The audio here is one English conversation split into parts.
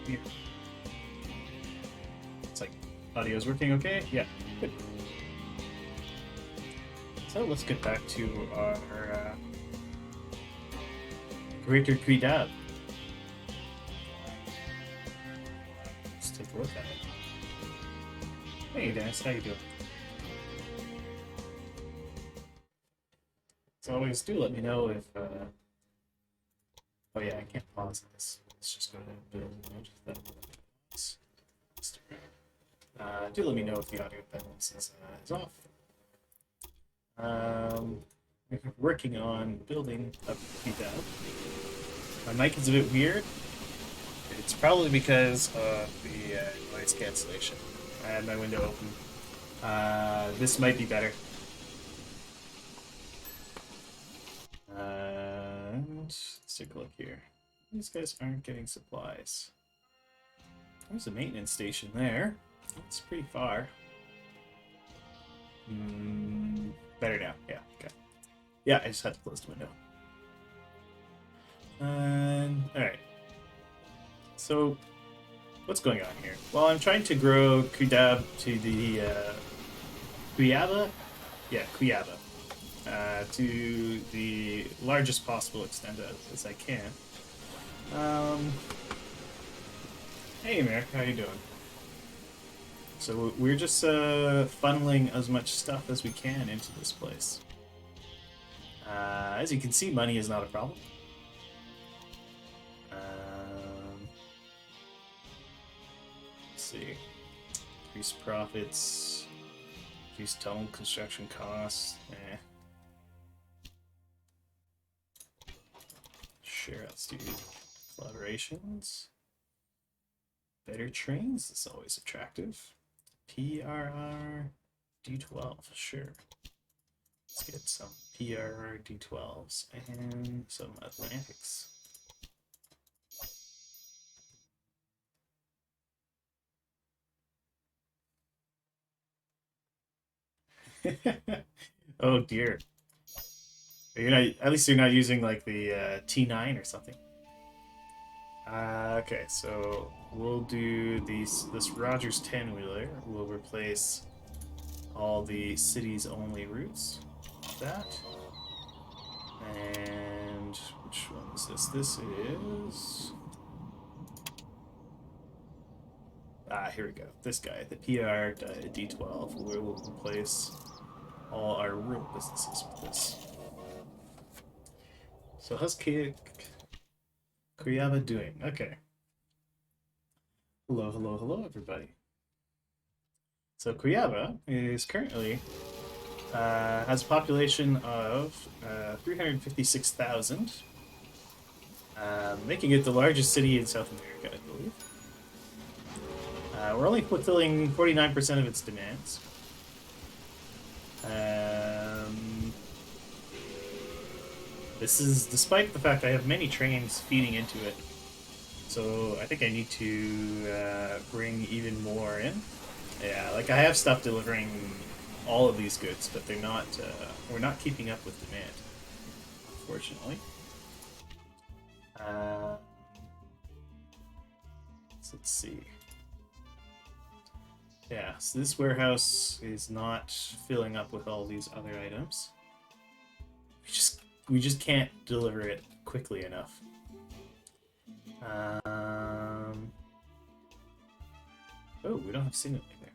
Yeah. It's like, audio's working okay? Yeah, good. So let's get back to our Greater Quidab. Let's take a look at it. Hey Dennis, how you doing? As always, do let me know if oh yeah, I can't pause this. Let's just go ahead and build mode. Do let me know if the audio balance is off. We're working on building a Quidab. My mic is a bit weird. It's probably because of the noise cancellation. I had my window open. This might be better. And let's take a look here. These guys aren't getting supplies. There's a maintenance station there. That's pretty far. Better now. Yeah, okay. Yeah, I just had to close the window. Alright. So, what's going on here? Well, I'm trying to grow Quidab to the Quyaba? Yeah, Quyaba. To the largest possible extent as I can. Hey, Merrick, how you doing? So we're just funneling as much stuff as we can into this place. As you can see, money is not a problem. Let's see. Increase profits. Increase tunnel construction costs. Sure, let's do collaborations. Better trains is always attractive. PRR D12, sure. Let's get some PRR D12s and some Atlantics. Oh dear. You're not, at least you're not using like the T9 or something. Okay, so we'll do this Rogers 10 wheeler. We'll replace all the cities only routes with that. And which one is this? This is here we go. This guy, the PR D12. We will replace all our rural businesses with this. So how's Kuyama doing? Okay. Hello, hello, hello, everybody. So Kuyaba is currently has a population of 356,000, making it the largest city in South America, I believe. We're only fulfilling 49% of its demands. This is despite the fact I have many trains feeding into it. So I think I need to bring even more in. Yeah, like I have stuff delivering all of these goods, but they're not. We're not keeping up with demand, unfortunately. So let's see. Yeah, so this warehouse is not filling up with all these other items. We just can't deliver it quickly enough. Oh, we don't have signaling there.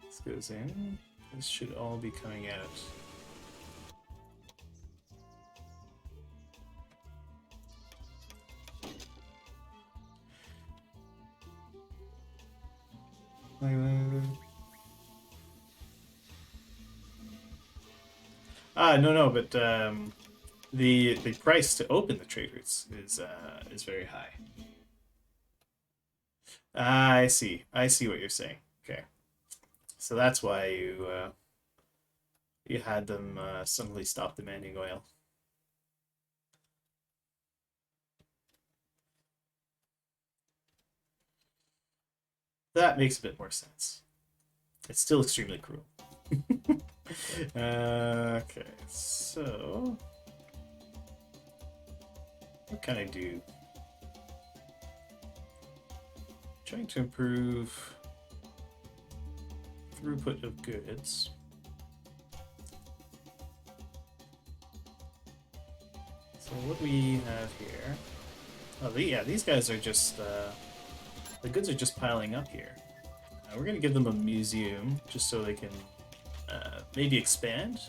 This goes in. This should all be coming out. No, but the price to open the trade routes is very high. I see. I see what you're saying. Okay, so that's why you had them suddenly stop demanding oil. That makes a bit more sense. It's still extremely cruel. Okay, so what can I do? Trying to improve throughput of goods. So what we have here? Oh, yeah, these guys are just the goods are just piling up here. We're gonna give them a museum just so they can maybe expand.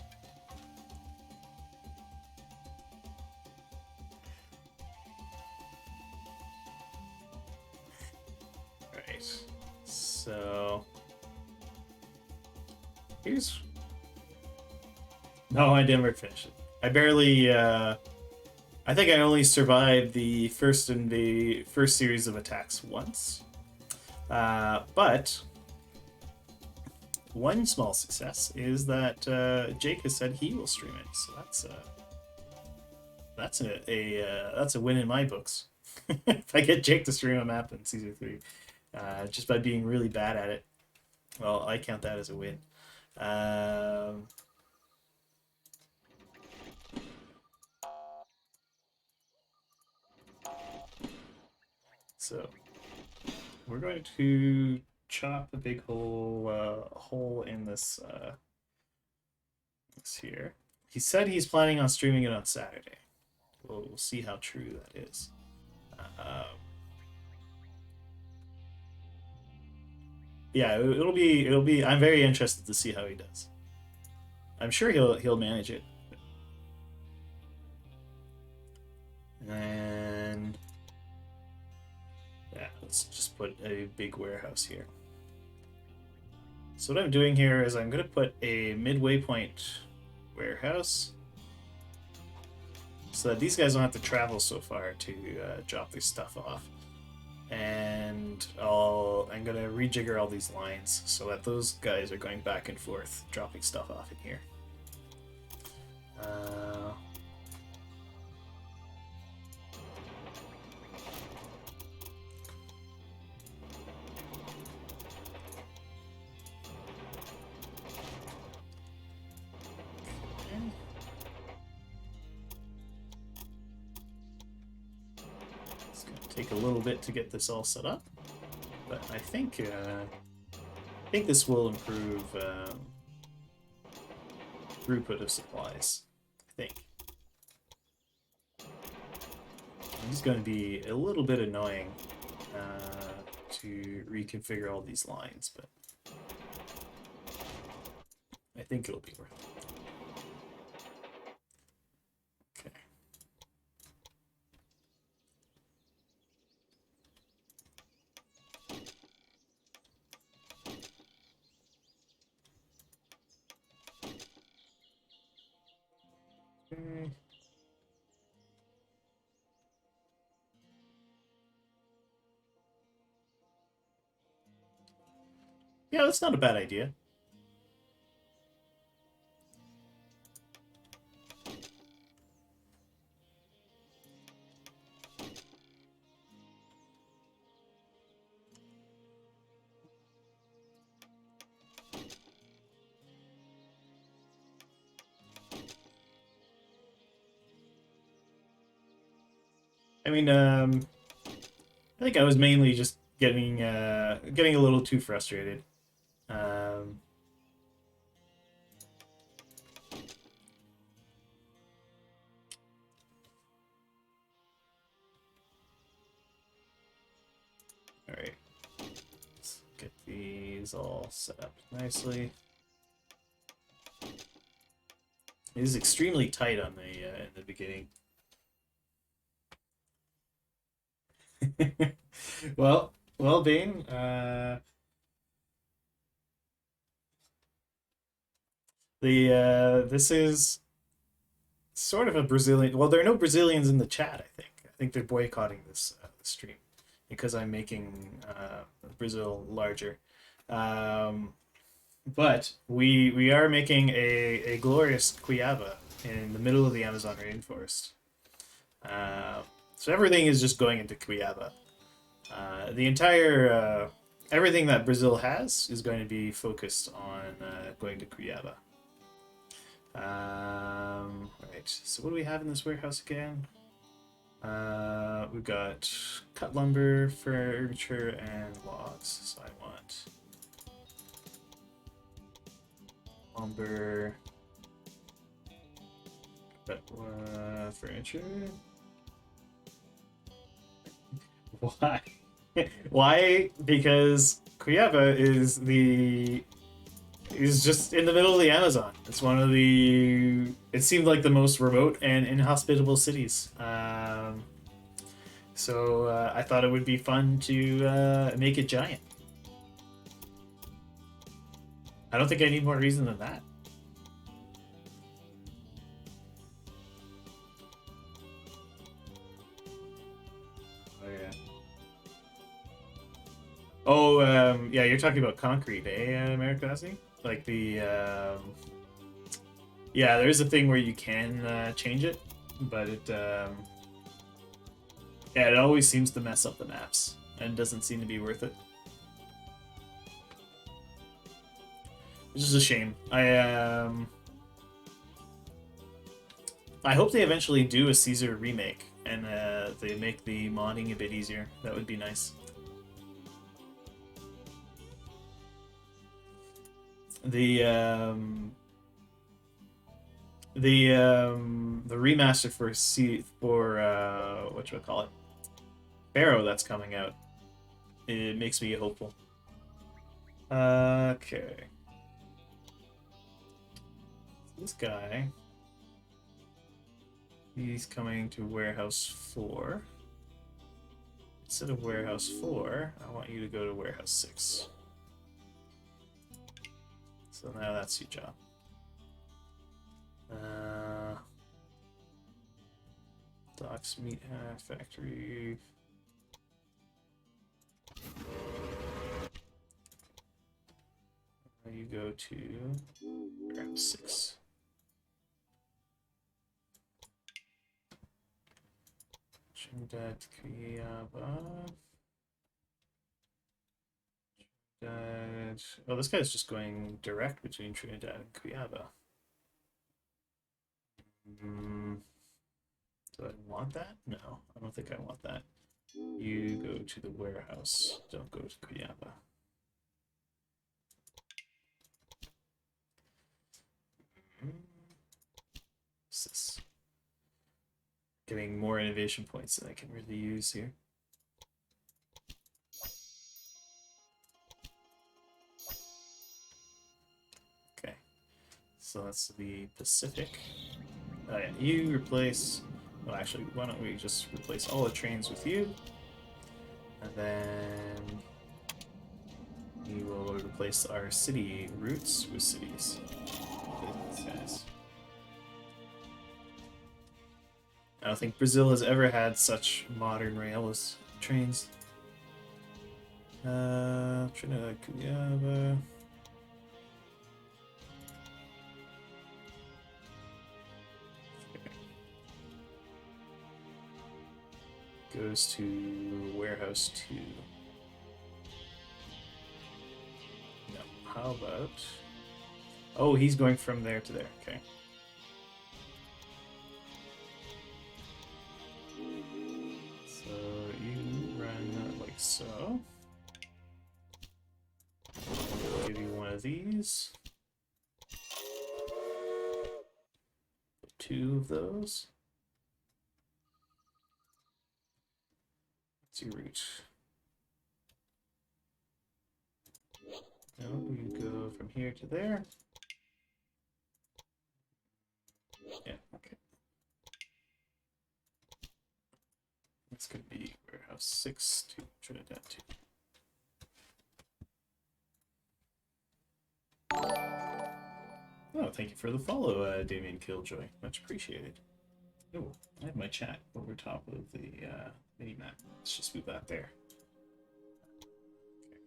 Right. So here's. No, I never finished it. I barely. I think I only survived the first series of attacks once. But one small success is that Jake has said he will stream it, so that's a win in my books. If I get Jake to stream a map in Season 3, just by being really bad at it, well, I count that as a win. So we're going to chop a big hole in this this here. He said he's planning on streaming it on Saturday. We'll see how true that is. Yeah, it'll be. I'm very interested to see how he does. I'm sure he'll manage it. And yeah, let's just put a big warehouse here. So what I'm doing here is I'm gonna put a midway point warehouse so that these guys don't have to travel so far to drop their stuff off. And I'm gonna rejigger all these lines so that those guys are going back and forth, dropping stuff off in here. Take a little bit to get this all set up, but I think this will improve throughput of supplies. I think. It's going to be a little bit annoying to reconfigure all these lines, but I think it'll be worth it. Yeah, that's not a bad idea. I mean, I think I was mainly just getting a little too frustrated. All right, let's get these all set up nicely. It is extremely tight on the in the beginning. well, Bane. This is sort of a Brazilian. Well, there are no Brazilians in the chat. I think they're boycotting this stream because I'm making Brazil larger. Um, but we are making a glorious Cuiabá in the middle of the Amazon rainforest. So everything is just going into Cuiabá. The entire everything that Brazil has is going to be focused on going to Cuiabá. Right. So what do we have in this warehouse again? We've got cut lumber, furniture, and logs. So I want lumber, but furniture. Why? Why? Because Cuiabá is just in the middle of the Amazon. It's one of the. It seemed like the most remote and inhospitable cities. So I thought it would be fun to make it giant. I don't think I need more reason than that. Oh yeah. Oh yeah, you're talking about concrete, eh, Marikasi? Like the yeah, there is a thing where you can change it, but yeah, it always seems to mess up the maps and doesn't seem to be worth it. Which is a shame. I hope they eventually do a Caesar remake and they make the modding a bit easier. That would be nice. The remaster for what should I call it? Pharaoh that's coming out. It makes me hopeful. Okay. This guy, he's coming to Warehouse 4. Instead of Warehouse 4, I want you to go to Warehouse 6. So now that's your job. Docks, meat factory. You go to Warehouse 6. Trinidad, Cuiabá. Oh, this guy's just going direct between Trinidad and Cuiabá. Do I want that? No, I don't think I want that. You go to the warehouse. Don't go to Cuiabá. What's this? Getting more innovation points that I can really use here. Okay, so that's the Pacific. Oh yeah, you replace. Well, actually, why don't we just replace all the trains with you, and then we will replace our city routes with cities. These guys. I don't think Brazil has ever had such modern rails trains. Trinidad, Cuiabá. Goes to warehouse 2. No, how about... Oh, he's going from there to there, okay. So you run like so. I'll give you one of these. Put 2 of those. What's your route? No, you go from here to there. Yeah, okay. This could be warehouse 6 to Trinidad 2. Oh, thank you for the follow, Damien Killjoy. Much appreciated. Oh, I have my chat over top of the mini map. Let's just move that there. Okay.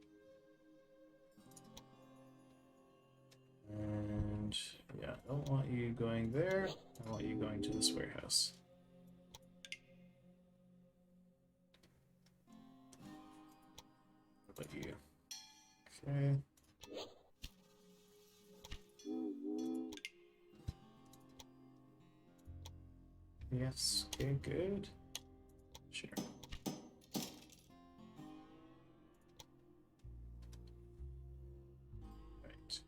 And yeah, I don't want you going there. I want you going to this warehouse. What about you? Okay. Yes, okay, good. Sure. Right.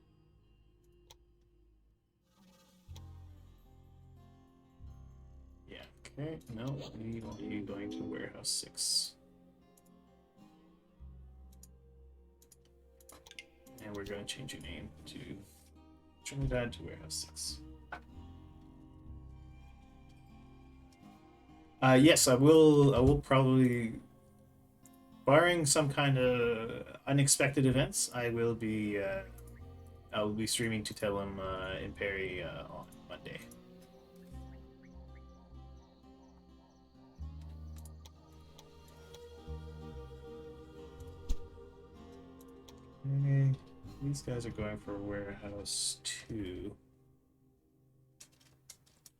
Yeah, okay. No, we want you going to warehouse 6. And we're going to change your name to Trinidad to warehouse 6. Yes, I will. I will probably, barring some kind of unexpected events, I will be. I will be streaming to Telem in Perry on Monday. Okay, these guys are going for warehouse 2.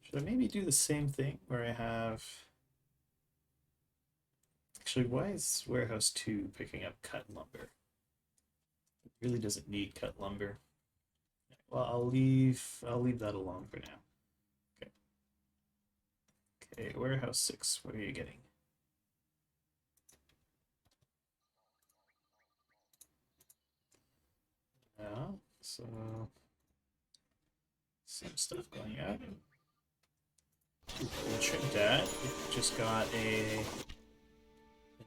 Should I maybe do the same thing where I have? Actually, why is warehouse 2 picking up cut lumber? It really doesn't need cut lumber. Well, I'll leave that alone for now. Okay. Okay, warehouse 6, what are you getting? Yeah, so some stuff going out. Trinidad just got a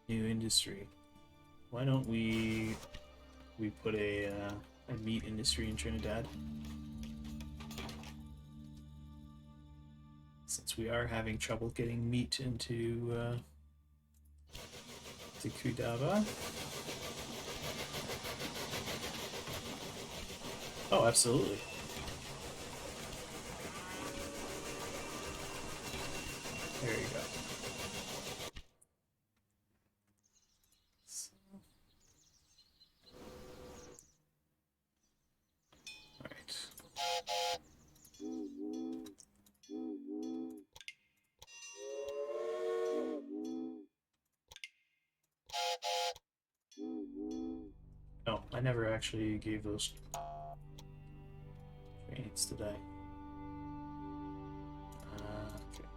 new industry. Why don't we put a meat industry in Trinidad? Since we are having trouble getting meat into to Kudava. Oh, absolutely. There you go. All right. No, I never actually gave those trains, did I? Okay.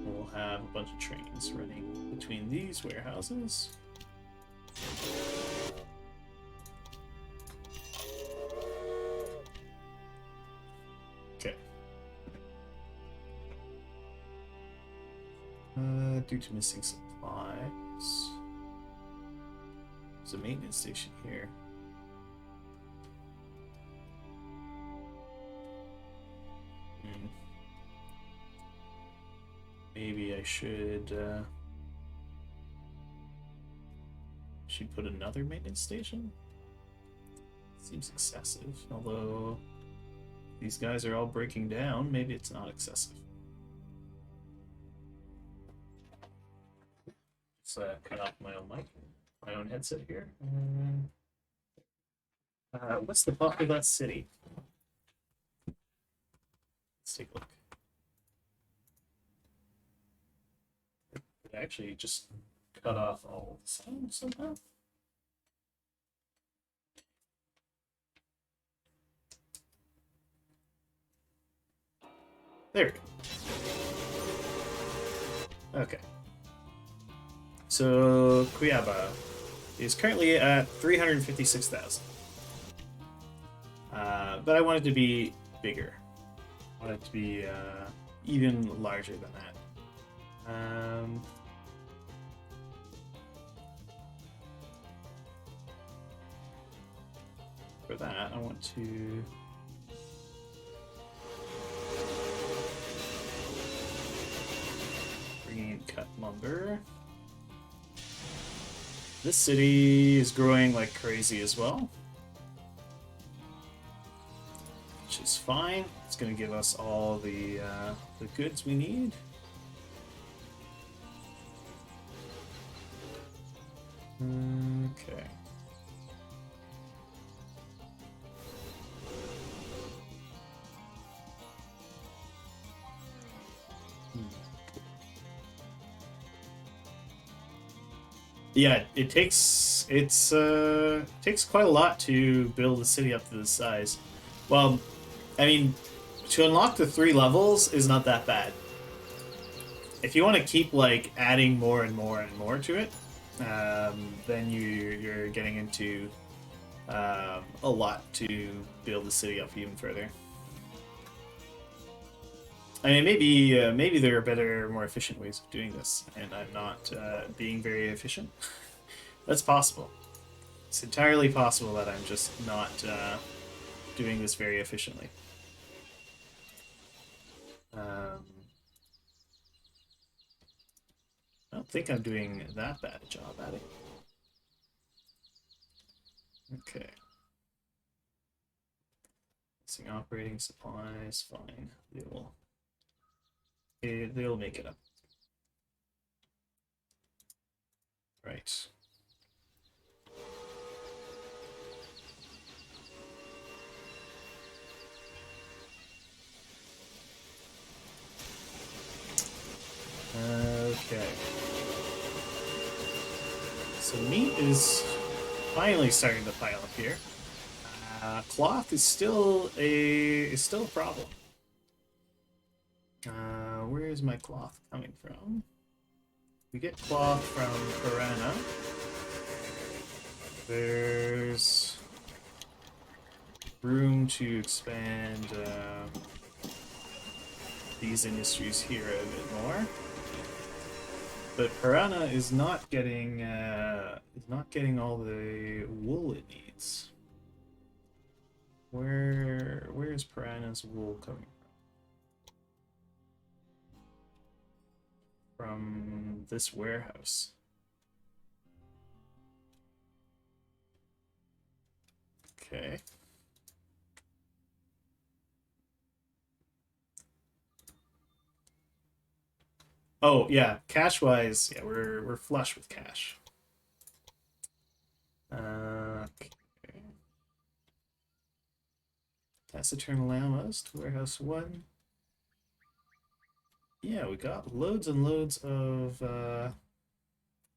We'll have a bunch of trains running between these warehouses. Okay. Due to missing supplies, there's a maintenance station here. Maybe I should put another maintenance station? Seems excessive, although these guys are all breaking down, maybe it's not excessive. Let's cut off my own mic, my own headset here. What's the populous city? Let's take a look. It actually just cut off all the sound somehow. There we go. Okay. So Cuiabá is currently at 356,000. But I want it to be bigger. I want it to be even larger than that. For that, I want to cut lumber. This city is growing like crazy as well, which is fine. It's going to give us all the goods we need. Okay. Yeah, it takes takes quite a lot to build a city up to this size. Well, I mean, to unlock the 3 levels is not that bad. If you want to keep like adding more and more and more to it, then you're getting into a lot to build the city up even further. I mean, maybe there are better, more efficient ways of doing this, and I'm not being very efficient. That's possible. It's entirely possible that I'm just not doing this very efficiently. I don't think I'm doing that bad a job at it. Okay. Missing operating supplies, fine. They'll make it up. Right. Okay. So meat is finally starting to pile up here. Cloth is still a problem. Where is my cloth coming from? We get cloth from Piranha. There's room to expand these industries here a bit more. But Piranha is not getting all the wool it needs. Where is Piranha's wool coming from? From this warehouse. Okay. Oh yeah, cash wise, yeah, we're flush with cash. Okay. Taciturn llamas to warehouse 1. Yeah, we got loads and loads of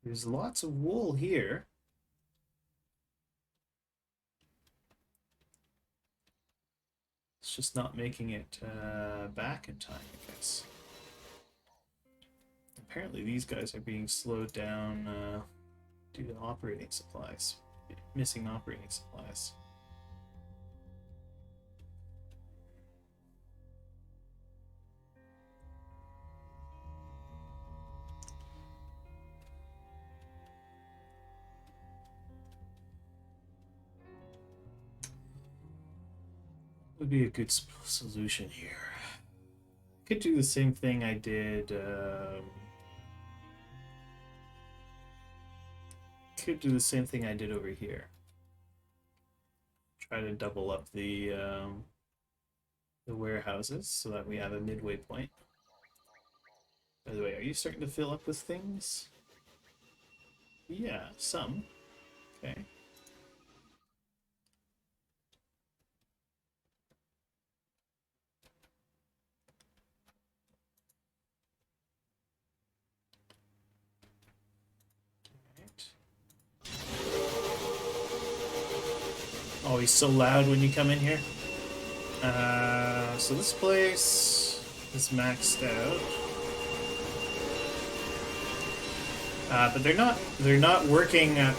there's lots of wool here. It's just not making it back in time, I guess. Apparently these guys are being slowed down due to operating supplies. Missing operating supplies. Would be a good solution here. Could do the same thing I did. Could do the same thing I did over here. Try to double up the warehouses so that we have a midway point. By the way, are you starting to fill up with things? Yeah, some. Okay. Oh, he's so loud when you come in here. So this place is maxed out. But they're not working at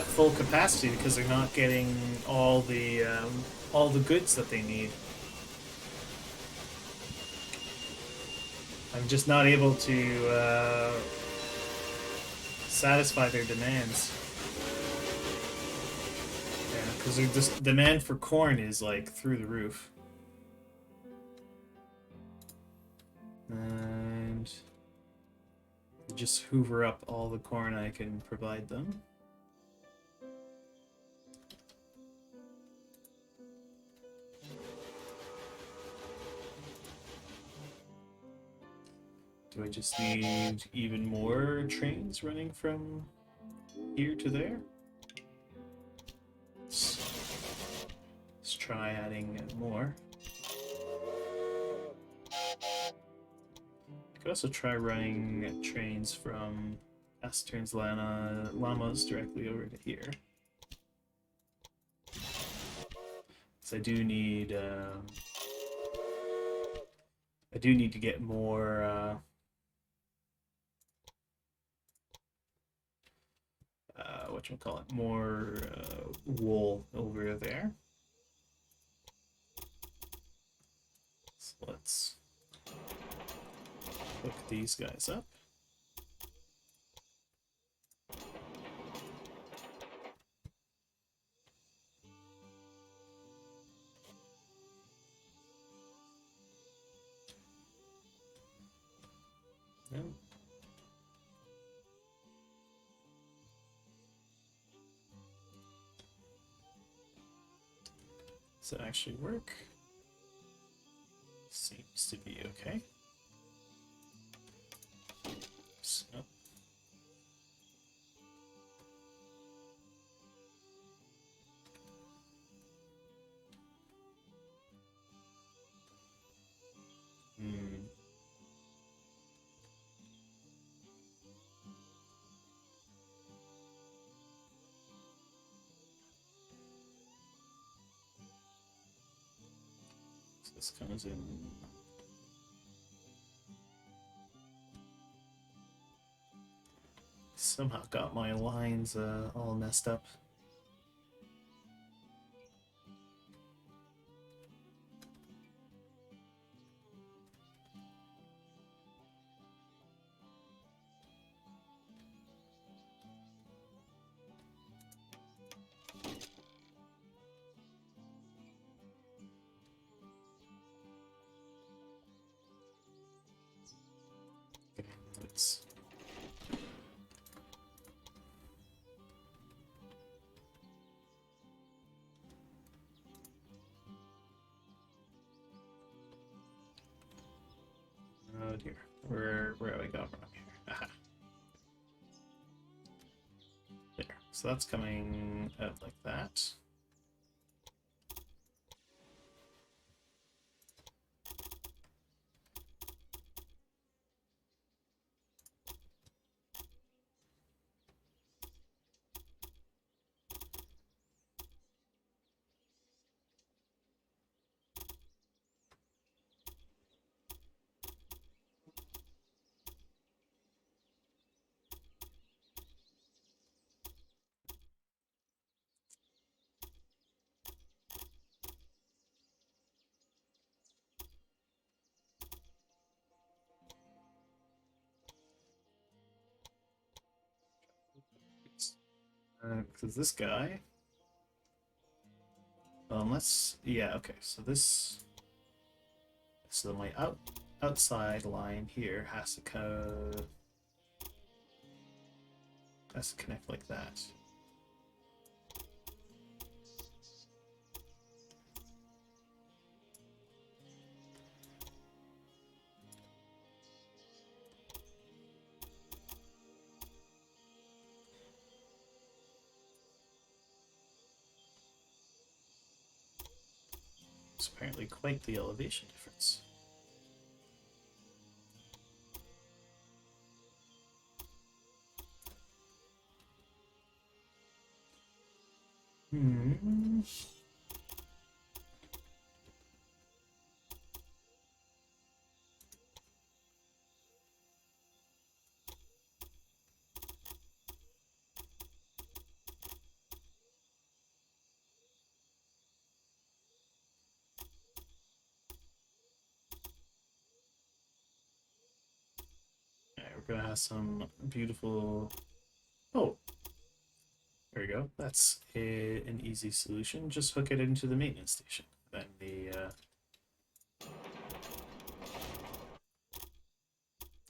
full capacity because they're not getting all the goods that they need. I'm just not able to satisfy their demands. Yeah, because the demand for corn is like through the roof. And just hoover up all the corn I can provide them. Do I just need even more trains running from here to there? Let's try adding more. I could also try running trains from Astern's llamas directly over to here. So I do need to get more whatchamacallit, more wool over there. So let's hook these guys up. Yeah. Does that actually work? Seems to be okay. So, so this comes in. Somehow got my lines all messed up. Okay, let's. Oh dear, where have I gone wrong here? Aha. There. So that's coming out like that. Because this guy, unless, yeah, okay, so this, so my outside line here has to connect like that. It's apparently quite the elevation difference. Hmm. Alright, we're gonna have some beautiful. Oh, there we go. That's an easy solution. Just hook it into the maintenance station. Then the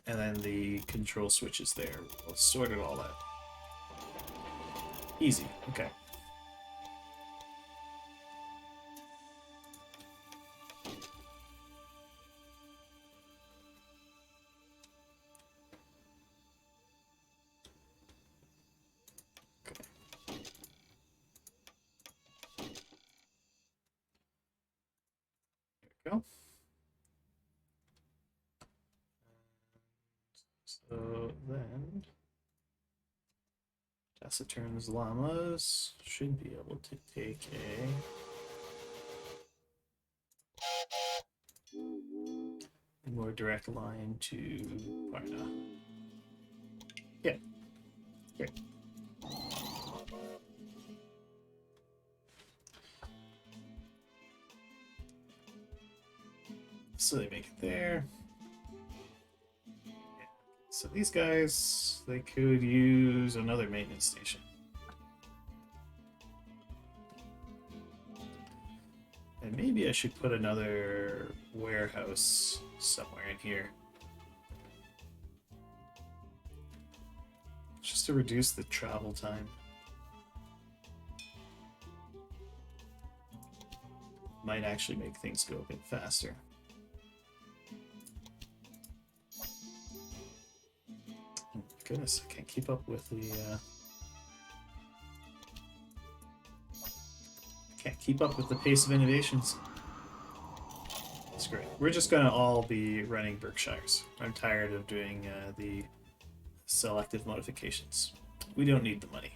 and then the control switch is there. We'll sort it all out. Easy. Okay. Go. So then, Taciturn's llamas should be able to take a more direct line to Parna. Yeah. Great. So they make it there. So these guys, they could use another maintenance station. And maybe I should put another warehouse somewhere in here. Just to reduce the travel time. Might actually make things go a bit faster. Oh, goodness, I can't keep up with the can't keep up with the pace of innovations. That's great. We're just gonna all be running Berkshires. I'm tired of doing the selective modifications. We don't need the money.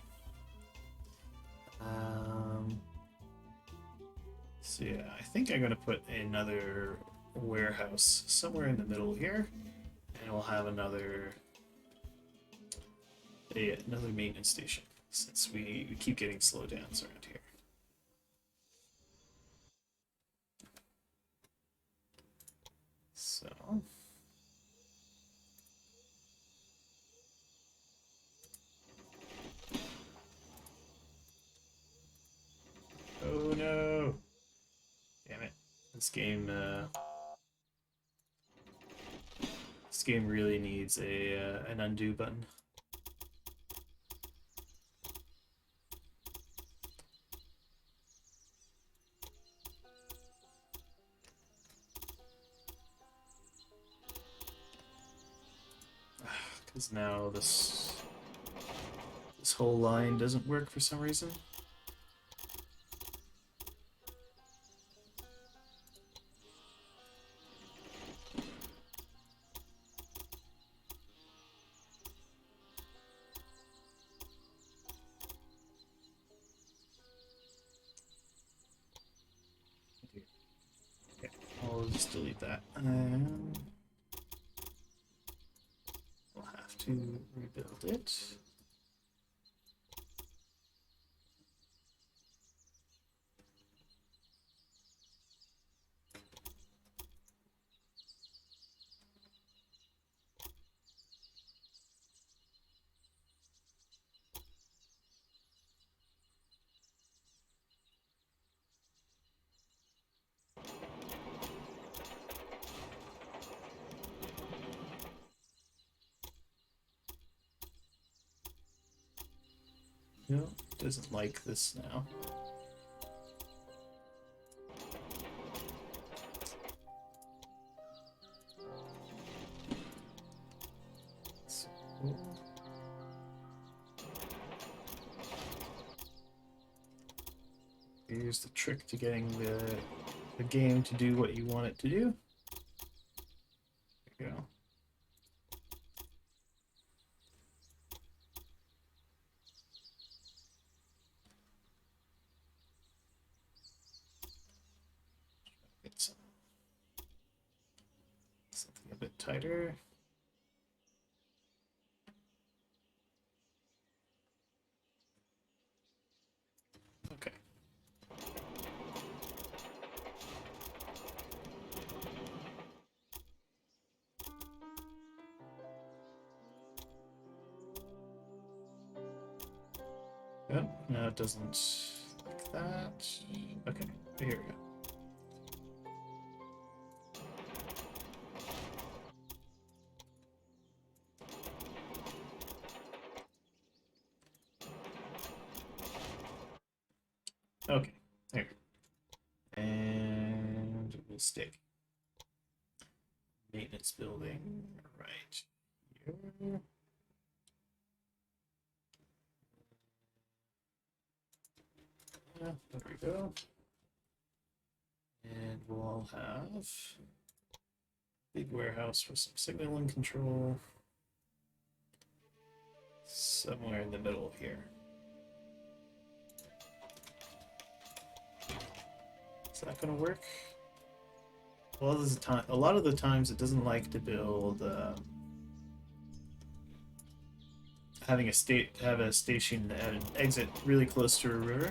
So yeah, I think I'm gonna put another warehouse somewhere in the middle here, and we'll have another maintenance station since we keep getting slowdowns around here. So oh no! Damn it! This game really needs an undo button. Because now this whole line doesn't work for some reason. Okay, I'll just delete that. We'll have to rebuild it. No, doesn't like this now. So, here's the trick to getting the game to do what you want it to do. There you go. Get something a bit tighter. Okay. Good. No, it doesn't like that. Okay, here we go. Okay, there. And we'll stick maintenance building right here. Yeah, there we go. And we'll have big warehouse for some signaling control somewhere in the middle here. Is that going to work? A lot of the times it doesn't like to build having a station at an exit really close to a river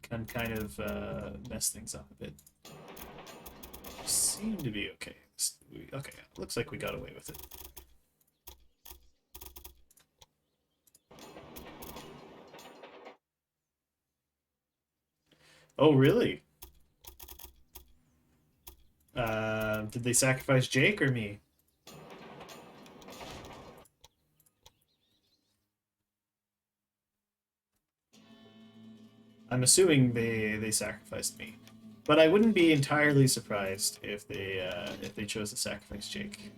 can kind of mess things up a bit. Seem to be okay. Okay, looks like we got away with it. Oh, really? Did they sacrifice Jake or me? I'm assuming they sacrificed me, but I wouldn't be entirely surprised if they chose to sacrifice Jake.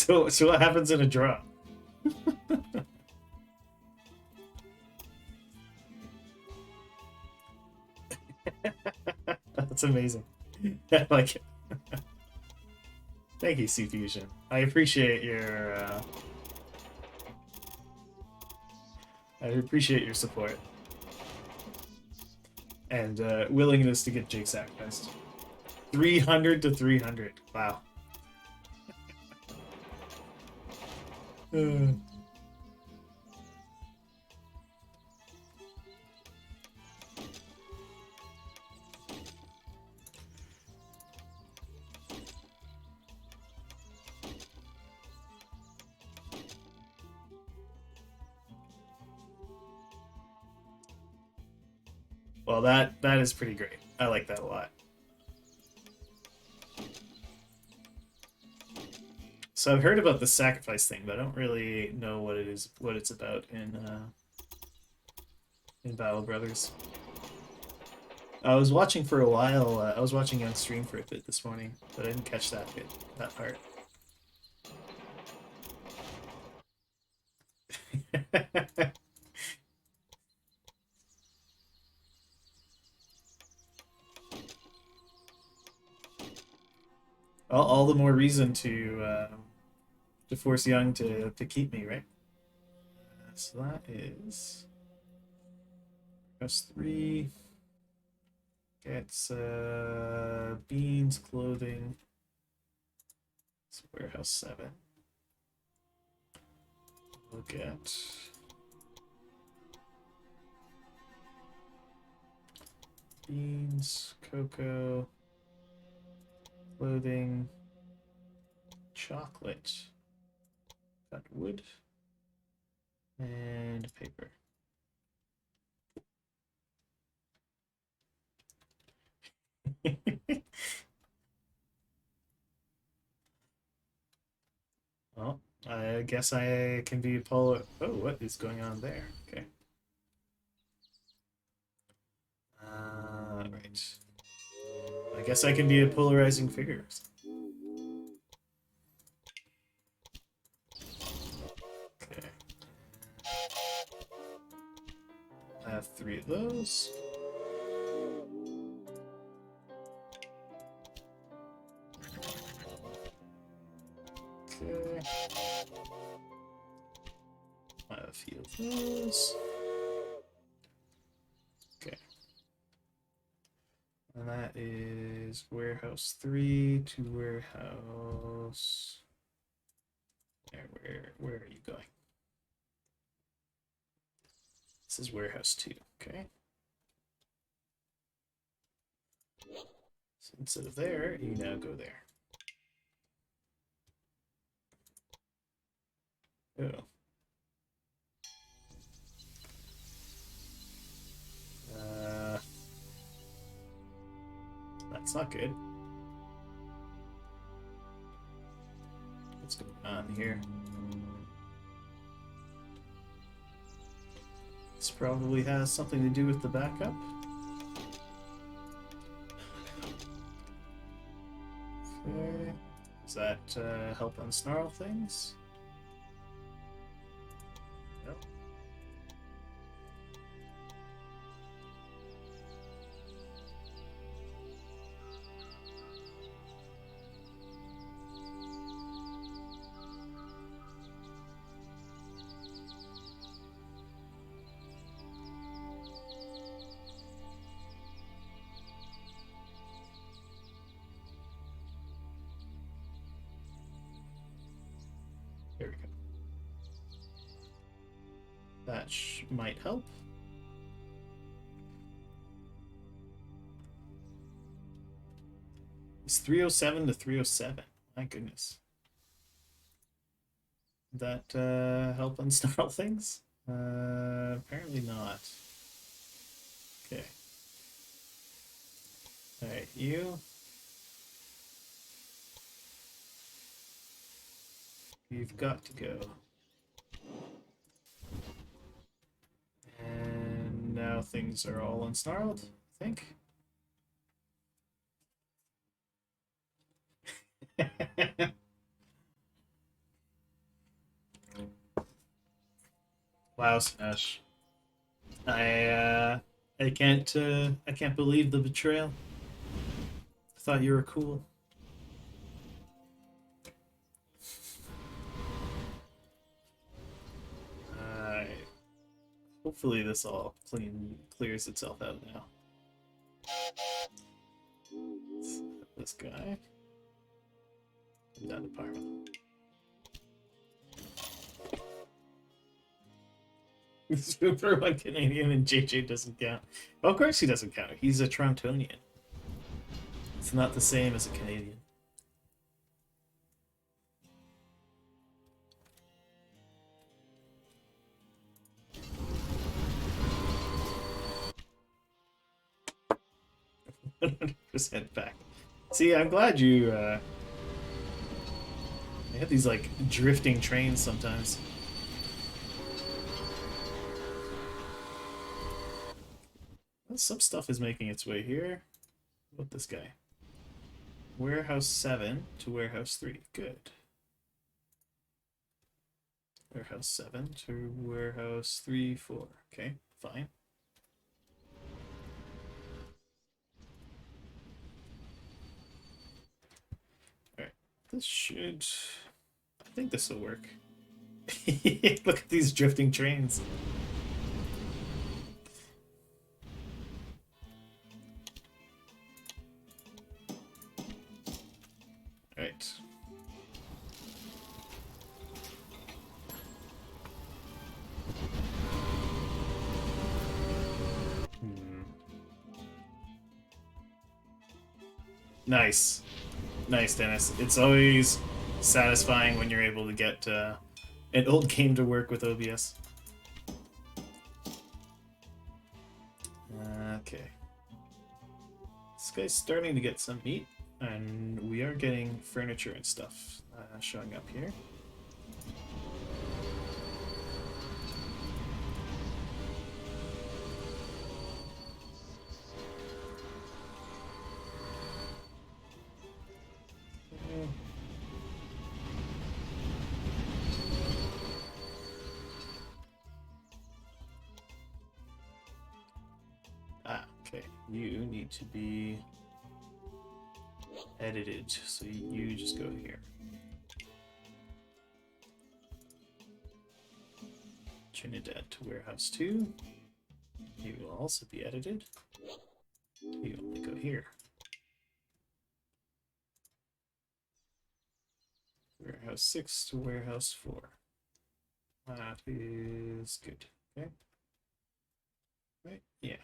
So what happens in a draw? That's amazing. I like it. Thank you, C Fusion. I appreciate your support and willingness to get Jake sacrificed. 300 to 300. Wow. Well, that is pretty great. I like that a lot. So I've heard about the sacrifice thing, but I don't really know what it's about in Battle Brothers. I was watching for a while. I was watching on stream for a bit this morning, but I didn't catch that part. all the more reason to force Young to keep me, right? So that is +3. Gets beans, clothing. It's warehouse 7. We'll get beans, cocoa, clothing, chocolate, got wood, and paper. Well, I guess I can be polar. Oh, what is going on there? Okay. Right. I guess I can be a polarizing figure. Okay. I have 3 of those. Okay. I have a few of those. Okay. And that is warehouse 3 to warehouse. Where are you going? This is warehouse 2. Okay. So instead of there, you now go there. Oh. That's That's not good. What's going on here? This probably has something to do with the backup. Okay. Does that help unsnarl things? Yep. There we go. That might help. It's 307 to 307. My goodness. Did that help unsnarl things? Apparently not. Okay. Alright, you. You've got to go. And now things are all unsnarled, I think. Wow, Smash. I can't believe the betrayal. I thought you were cool. Hopefully this all clears itself out now. This guy. Down to Pyro. Super one Canadian and JJ doesn't count. Well, of course he doesn't count. He's a Torontonian. It's not the same as a Canadian. %. Back. See, I'm glad you they have these like drifting trains sometimes. Well, some stuff is making its way here. What about this guy? Warehouse 7 to Warehouse 3. Good. Warehouse 7 to Warehouse 3, 4. Okay, fine. Alright, this should... I think this will work. Look at these drifting trains. Alright. Nice. Nice, Dennis. It's always satisfying when you're able to get an old game to work with OBS. Okay. This guy's starting to get some meat, and we are getting furniture and stuff showing up here. Okay, you need to be edited, so you just go here. Trinidad to Warehouse 2. You will also be edited. You only go here. Warehouse 6 to Warehouse 4. That is good. Okay. Right? Yeah.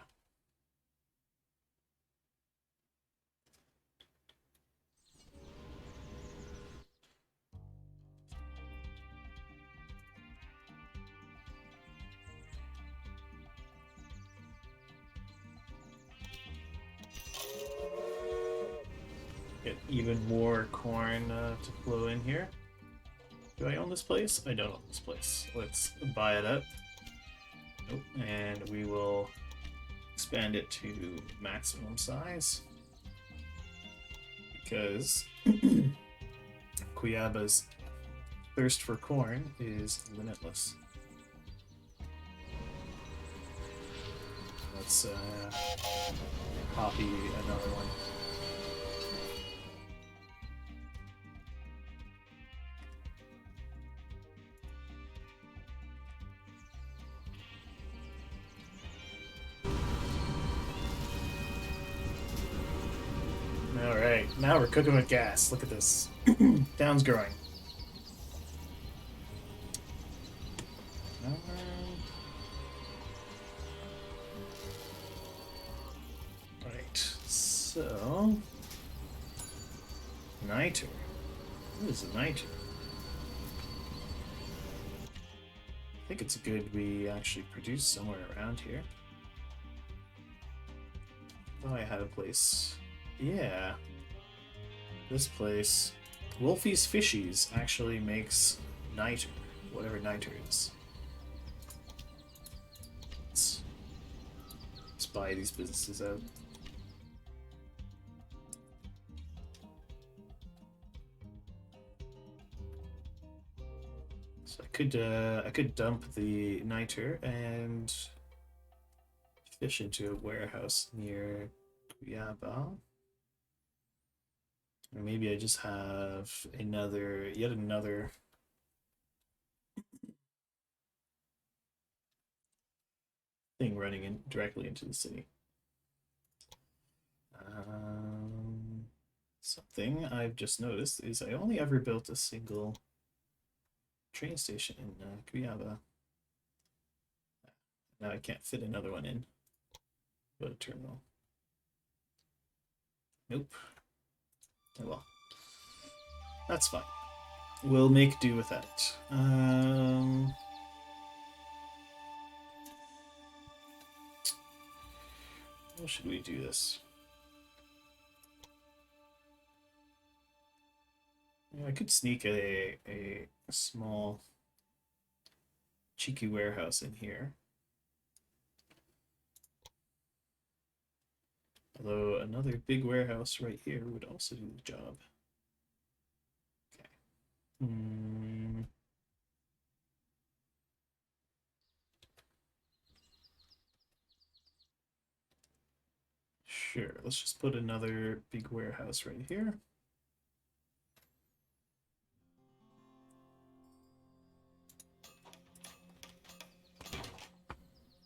even more corn to flow in here. Do I own this place? I don't own this place. Let's buy it up. Nope. And we will expand it to maximum size. Because Kuyaba's thirst for corn is limitless. Let's copy another one. Alright, now we're cooking with gas. Look at this. Town's growing. Right, so... Niter. What is a niter? I think it's good we actually produce somewhere around here. Oh, I had a place. Yeah. This place. Wolfie's Fishies actually makes niter. Whatever niter is. Let's buy these businesses out. So I could dump the niter and fish into a warehouse near Kuyaba. Or maybe I just have yet another thing running in directly into the city. Something I've just noticed is I only ever built a single train station in Kuyaba. Now I can't fit another one in. Go to terminal. Nope. Oh well. That's fine. We'll make do with that. How should we do this? I could sneak a small cheeky warehouse in here. Although another big warehouse right here would also do the job. Okay. Sure, let's just put another big warehouse right here.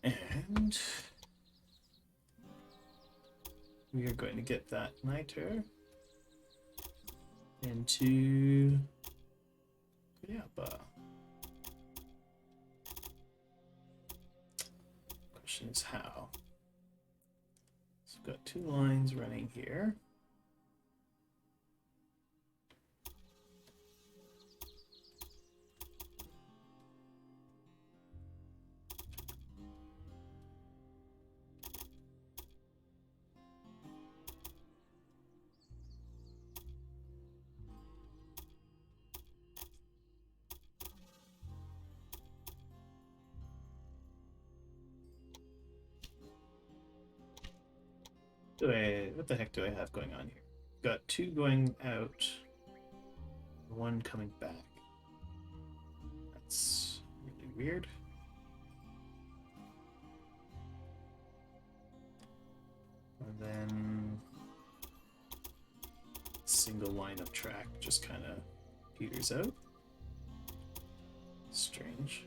And we are going to get that niter into Kuyaba. Question is how. So we've got two lines running here. What the heck do I have going on here? Got two going out, one coming back. That's really weird. And then single line of track just kind of peters out. Strange.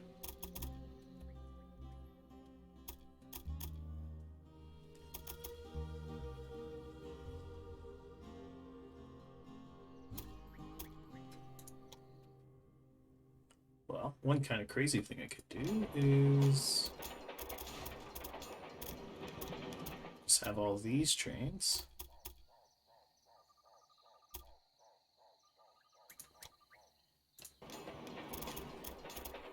Well, one kind of crazy thing I could do is just have all these trains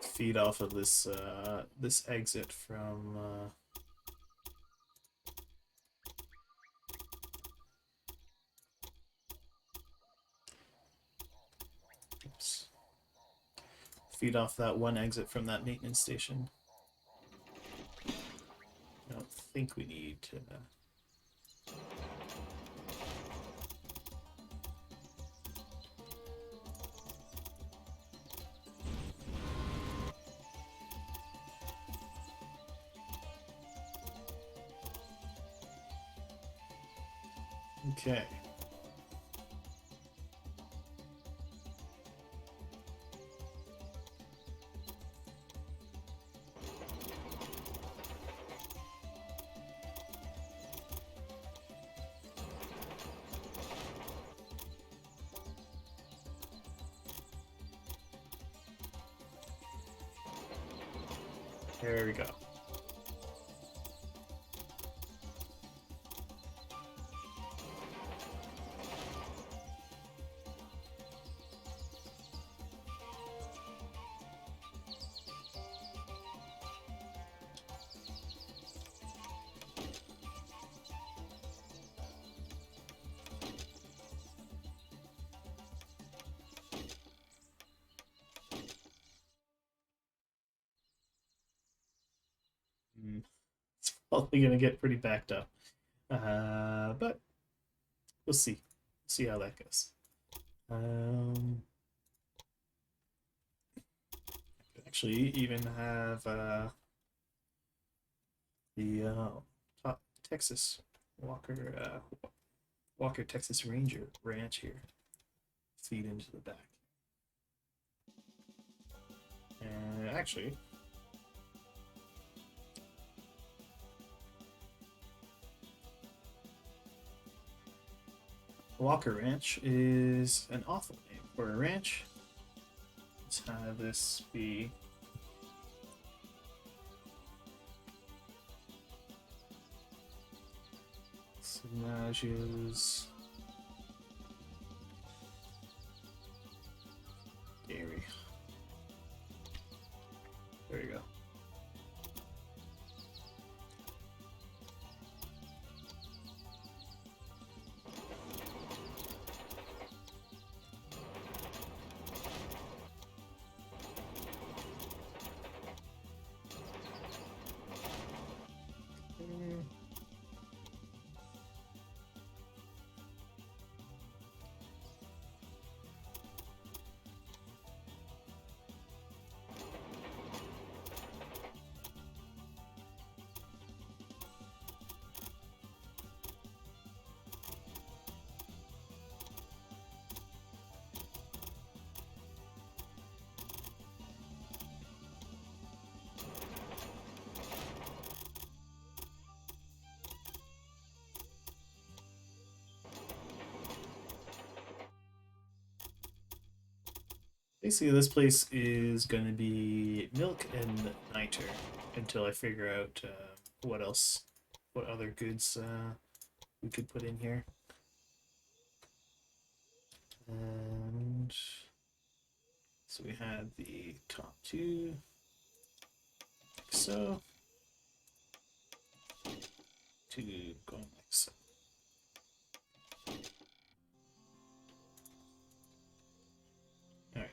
feed off of this this exit from feed off that one exit from that maintenance station. I don't think we need to. Okay. There we go. It's probably going to get pretty backed up. But we'll see. See how that goes. Actually, even have the top Texas Walker Texas Ranger ranch here feed into the back. And actually, Walker Ranch is an awful name for a ranch. Let's have this be Smashes Dairy. There you go. Basically, this place is going to be milk and niter until I figure out what else, what other goods we could put in here. And so we had the top two, like so. Two going like so. All right.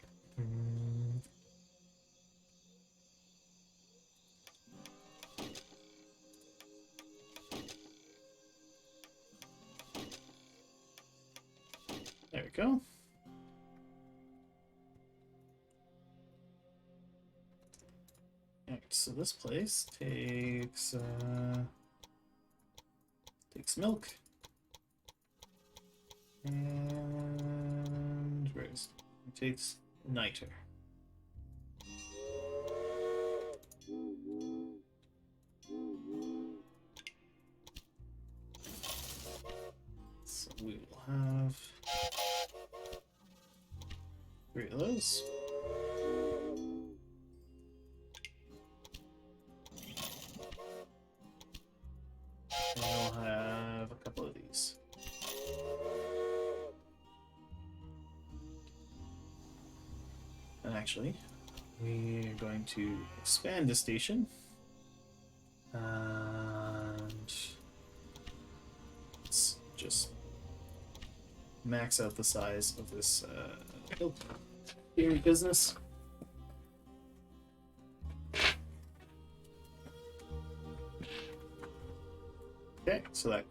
There we go. Alright, so this place takes milk. And where is it? It takes niter. So we will have 3 of those. And I'll have a couple of these. And actually, we're going to expand the station. And let's just max out the size of this dairy business. Okay, so that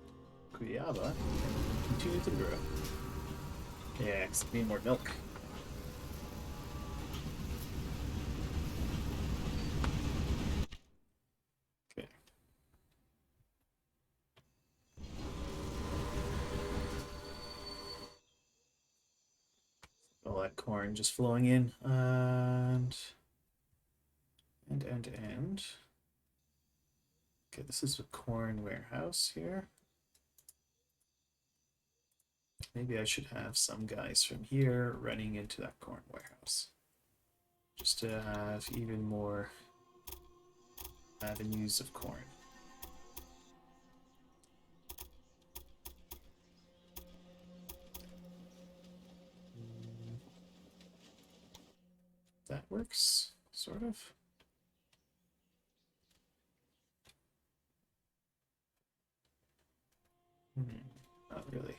Kuyaba can continue to grow. Yeah, 'cause I need more milk. Okay. All that corn just flowing in, and. Okay, this is a corn warehouse here. Maybe I should have some guys from here running into that corn warehouse. Just to have even more avenues of corn. That works, sort of. Not really.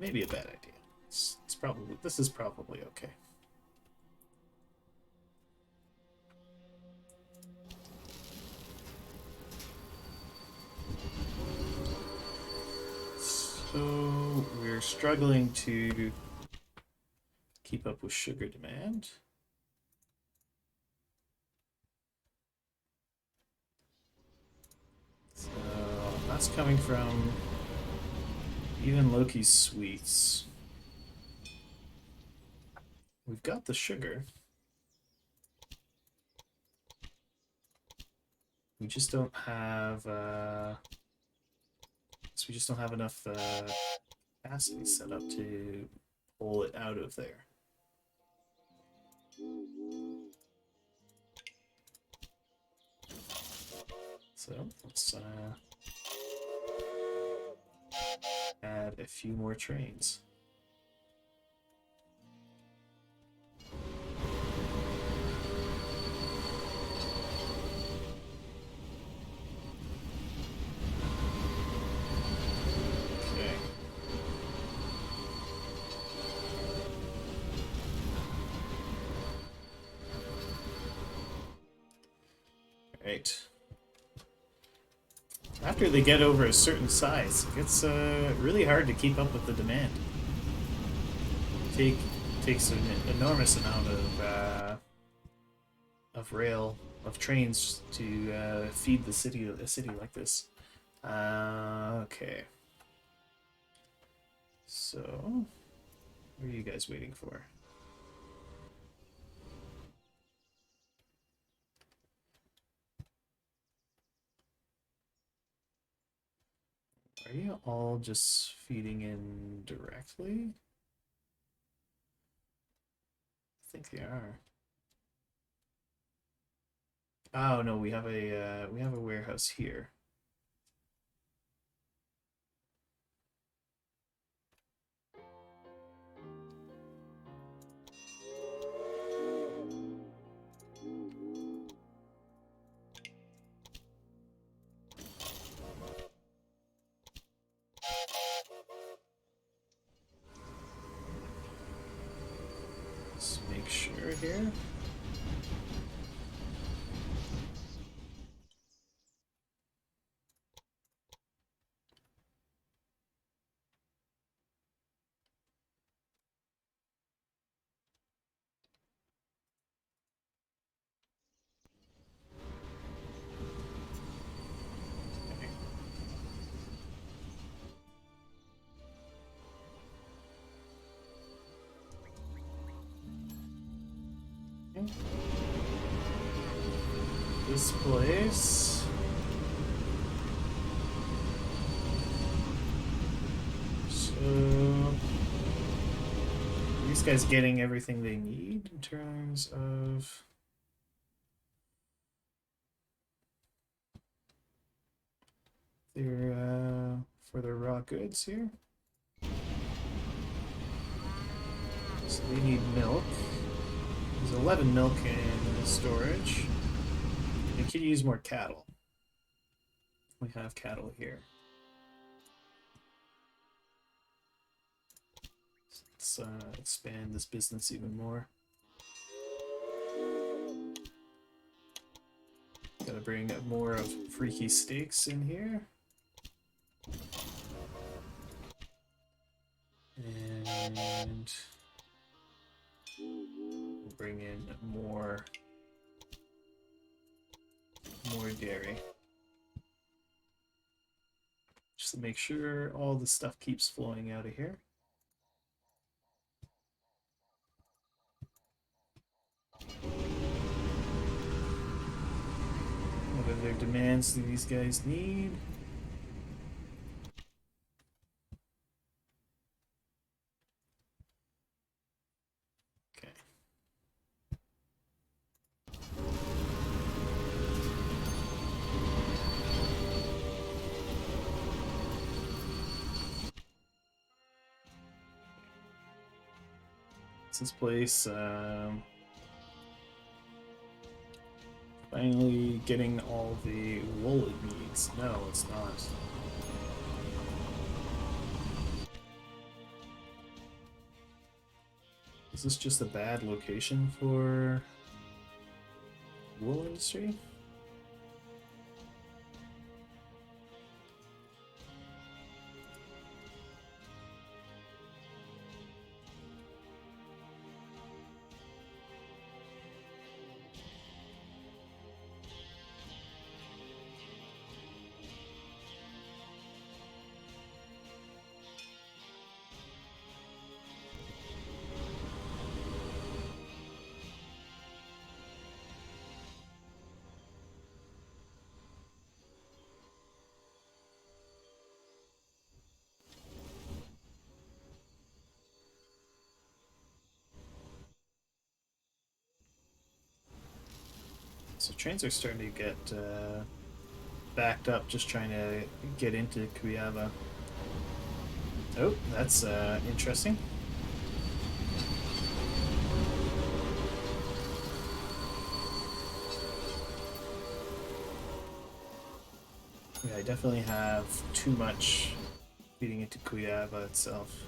Maybe a bad idea. It's probably, this is probably okay. So we're struggling to keep up with sugar demand. So that's coming from even Loki's sweets. We've got the sugar. We just don't have we just don't have enough capacity set up to pull it out of there. So let's add a few more trains. Okay. Right. After they get over a certain size, it gets really hard to keep up with the demand. Takes an enormous amount of trains to feed a city like this. Okay. So, what are you guys waiting for? Are you all just feeding in directly? I think they are. Oh no, we have a warehouse here. Let's make sure here. Okay. This place. So these guys getting everything they need in terms of their for their raw goods here. So they need milk. There's 11 milk in storage. We could use more cattle. We have cattle here. Let's expand this business even more. Got Gotta bring more of Freaky Steaks in here. And we'll bring in more dairy. Just to make sure all the stuff keeps flowing out of here. What other demands do these guys need? Okay. This place, finally getting all the wool it needs. No, it's not. Is this just a bad location for wool industry? So trains are starting to get backed up just trying to get into Cuyaba. Oh, that's interesting. Yeah, I definitely have too much feeding into Cuyaba itself.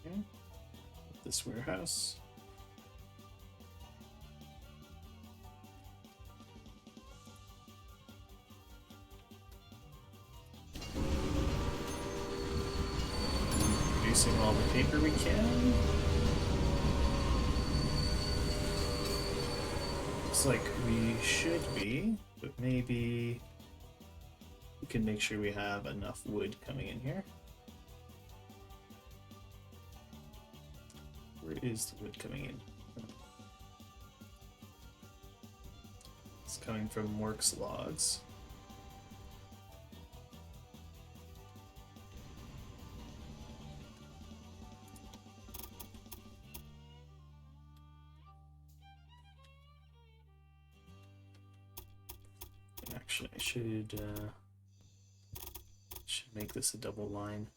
Okay. This warehouse. Producing all the paper we can. Looks like we should be, but maybe we can make sure we have enough wood coming in here. Where is the wood coming in? It's coming from Works Logs. Actually, I should make this a double line.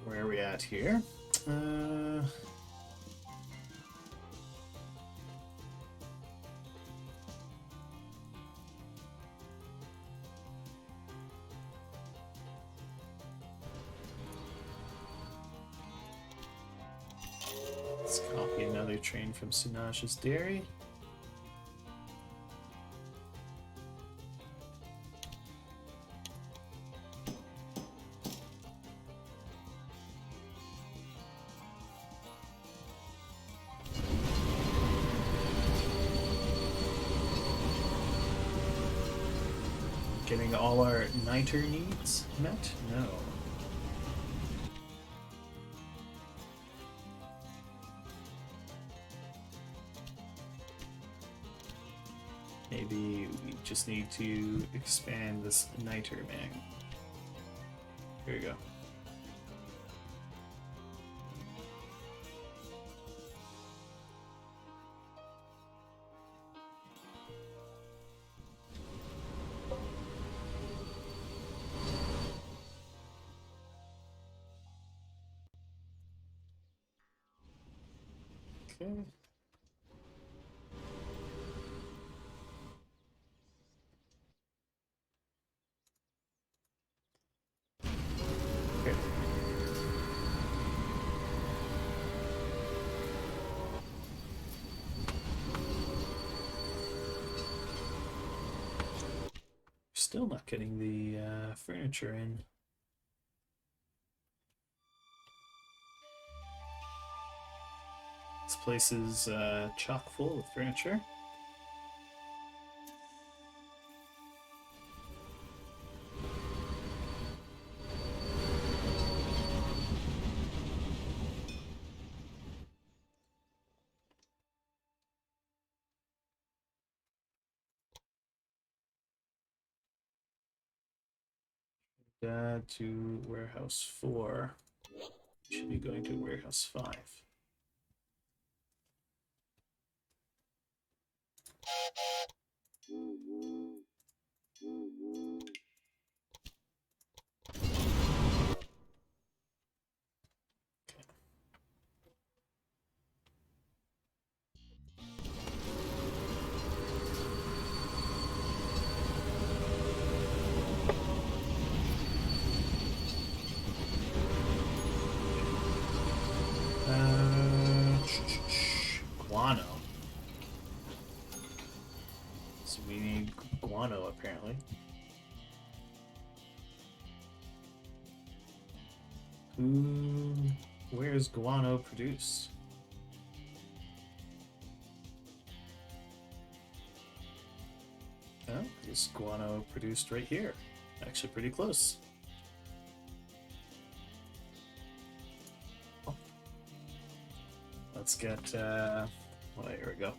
Where are we at here? Let's copy another train from Sunash's Dairy. Getting all our niter needs met? No. Maybe we just need to expand this niter mag. Here we go. Okay. Still not getting the furniture in. This place is chock full of furniture. To warehouse 4. Should be going to warehouse 5. Guano. So we need guano apparently. Where is guano produced? Oh, is guano produced right here? Actually, pretty close. Let's get. Well, here we go.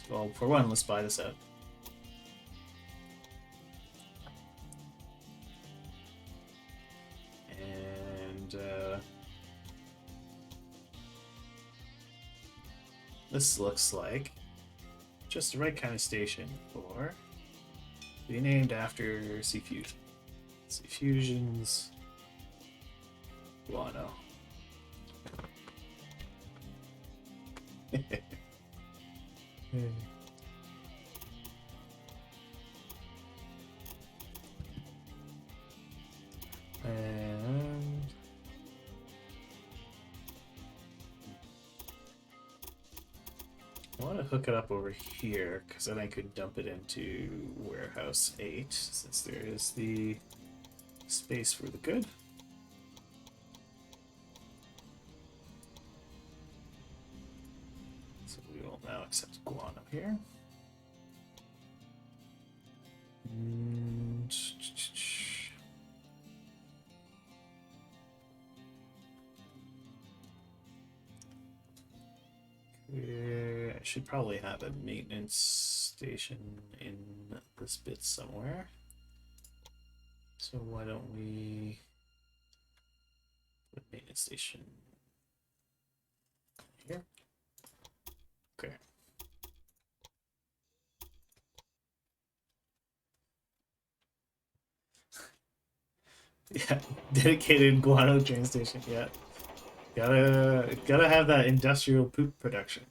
Well, for one, let's buy this out. And this looks like just the right kind of station for be named after Sea Fusion. Sea Fusion's guano. And I want to hook it up over here because then I could dump it into warehouse 8 since there is the space for the good. So we will now accept guano here. And I should probably have a maintenance station in this bit somewhere. So why don't we put a maintenance station here? Okay. Yeah, dedicated guano train station. Yeah, gotta have that industrial poop production.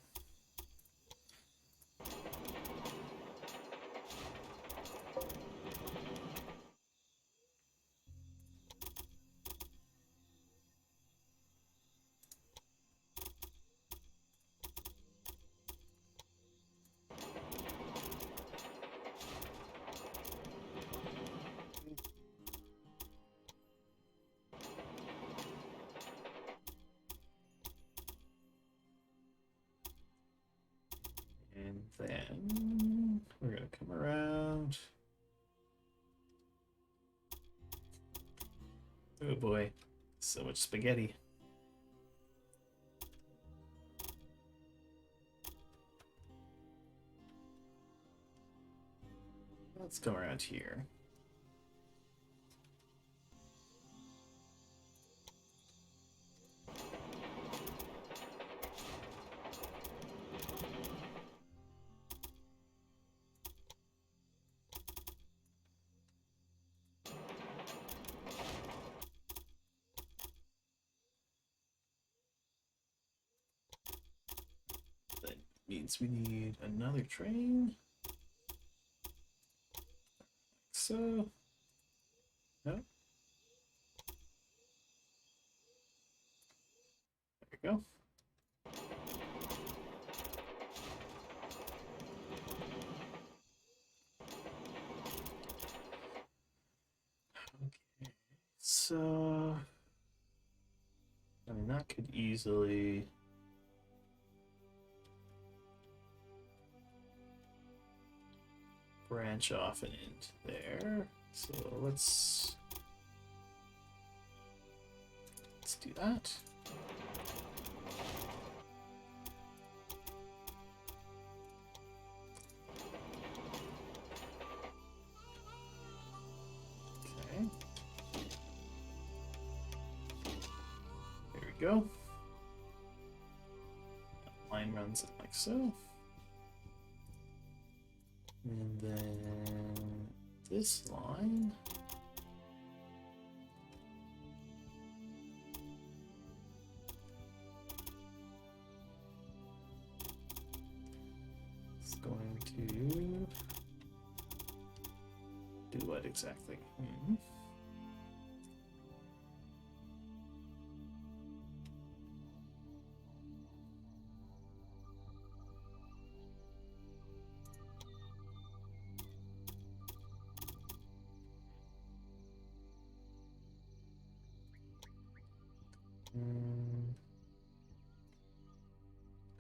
And then we're gonna come around. Oh boy, so much spaghetti. Let's come around here. That means we need another train. Like so. No. There we go. Okay. So I mean that could easily branch off and into there. So let's do that. Okay. There we go. Line runs it like so. And then this line. Is going to do what exactly?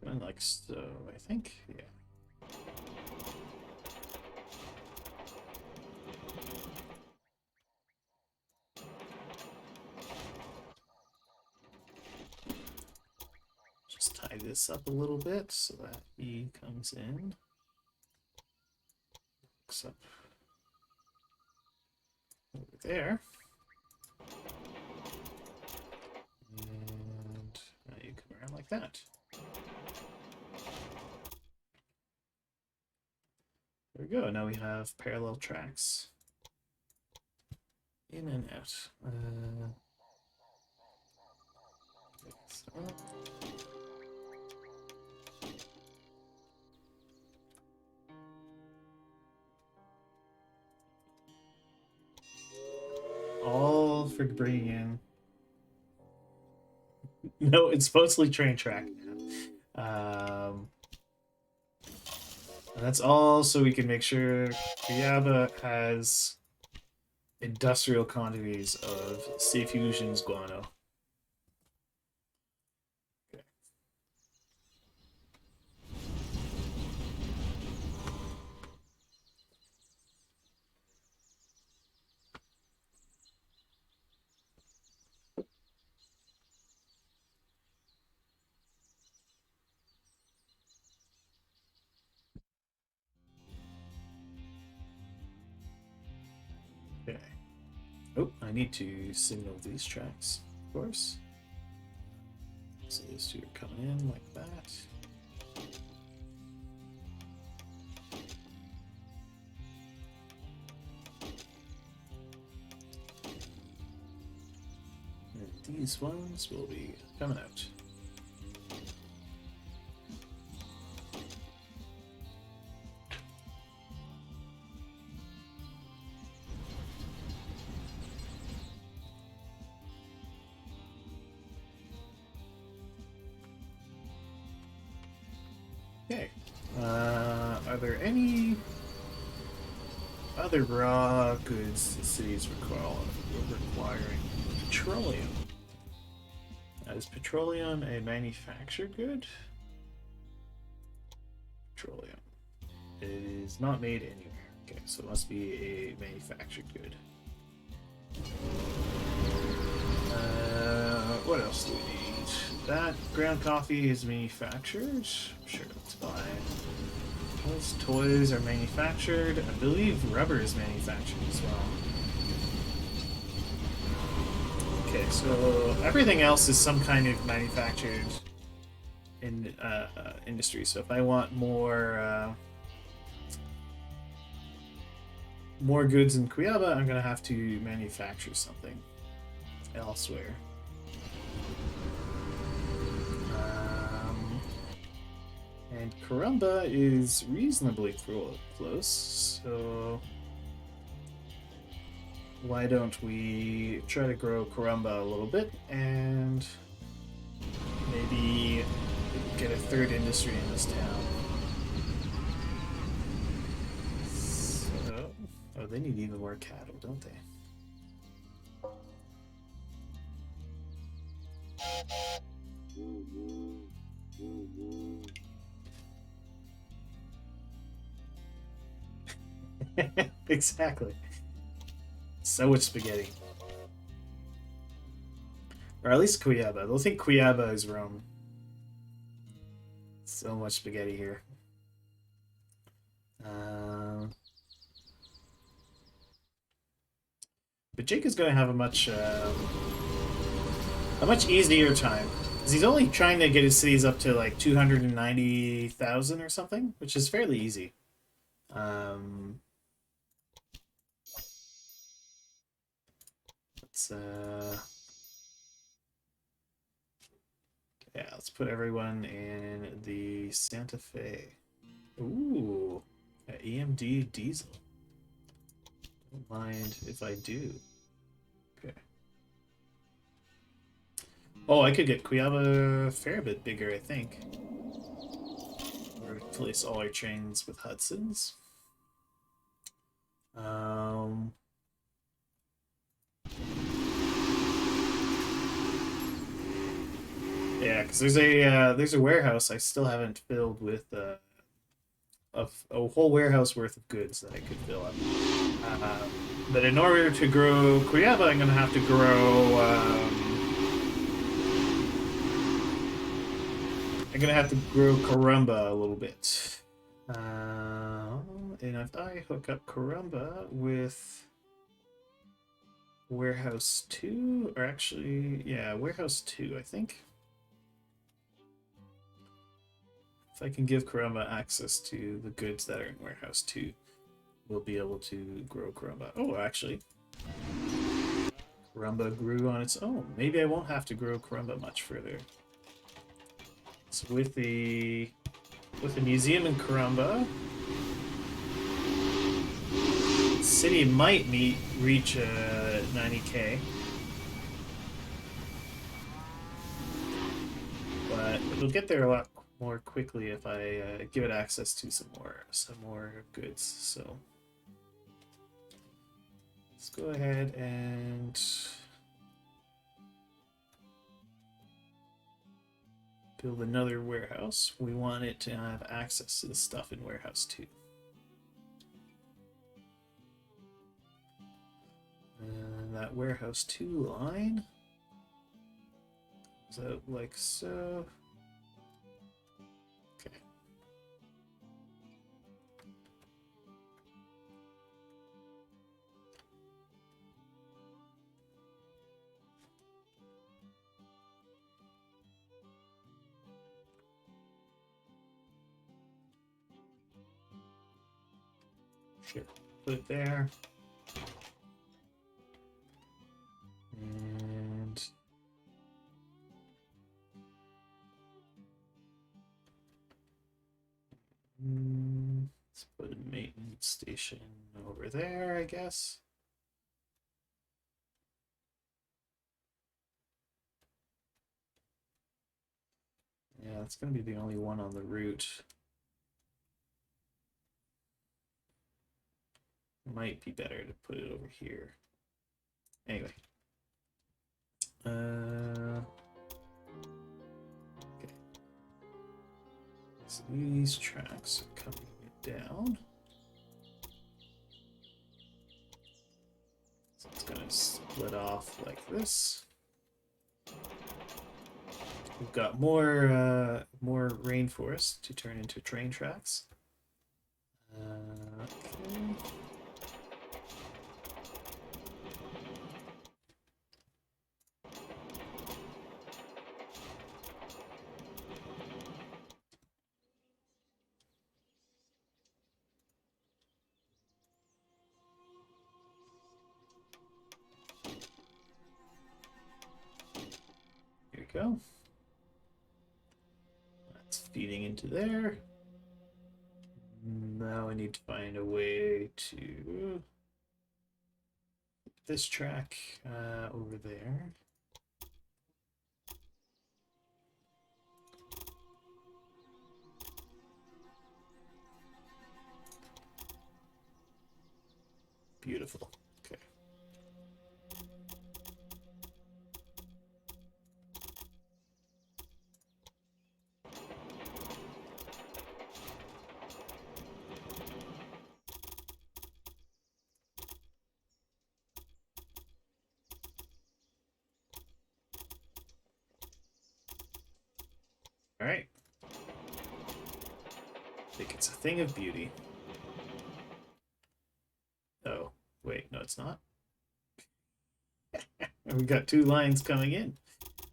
Going like so, I think. Yeah. Just tie this up a little bit so that he comes in. Looks up over there. And now you come around like that. There we go. Now we have parallel tracks. In and out. So. All for bringing in. No, it's mostly train track now. And that's all so we can make sure Kuyaba has industrial quantities of C-Fusion's guano. Okay. Okay. Oh, I need to signal these tracks, of course. So these two are coming in like that. And these ones will be coming out. Okay. Are there any other raw goods the cities requiring petroleum? Is petroleum a manufactured good? Petroleum. It is not made anywhere. Okay, so it must be a manufactured good. what else do we need? That ground coffee is manufactured. Sure, let's buy. Those toys are manufactured. I believe rubber is manufactured as well. Okay, so everything else is some kind of manufactured in industry. So if I want more goods in Quyaba, I'm gonna have to manufacture something elsewhere. And Karumba is reasonably close, so why don't we try to grow Karumba a little bit and maybe get a third industry in this town. So, oh, they need even more cattle, don't they? Exactly. So much spaghetti. Or at least Quyaba. I don't think Quyaba is Rome. So much spaghetti here. But Jake is going to have a much easier time. Because he's only trying to get his cities up to like 290,000 or something, which is fairly easy. Let's put everyone in the Santa Fe. Ooh, EMD diesel. Don't mind if I do. Okay. Oh, I could get Quyaba a fair bit bigger, I think. Or replace all our trains with Hudsons. Yeah, because there's a warehouse I still haven't filled with a whole warehouse worth of goods that I could fill up. But in order to grow Quyaba, I'm gonna have to grow. I'm gonna have to grow Karumba a little bit. And if I hook up Karumba with Warehouse 2, or actually, yeah, Warehouse 2, I think. If I can give Karumba access to the goods that are in Warehouse 2, we'll be able to grow Karumba. Oh, actually, Karumba grew on its own. Maybe I won't have to grow Karumba much further. So with the museum in Karumba, the city might reach 90k, but it'll get there a lot more quickly if I give it access to some more goods. So let's go ahead and build another warehouse. We want it to have access to the stuff in Warehouse 2. And that Warehouse 2 line is out like so. Okay. Sure. Put it there. And let's put a maintenance station over there, I guess. Yeah, it's going to be the only one on the route. Might be better to put it over here. Anyway. Okay. So these tracks are coming down. So it's going to split off like this. We've got more rainforest to turn into train tracks. Okay. Here we go. That's feeding into there. Now I need to find a way to put this track over there. Beautiful. Okay. All right. I think it's a thing of beauty. Oh, wait, no, it's not. We got two lines coming in.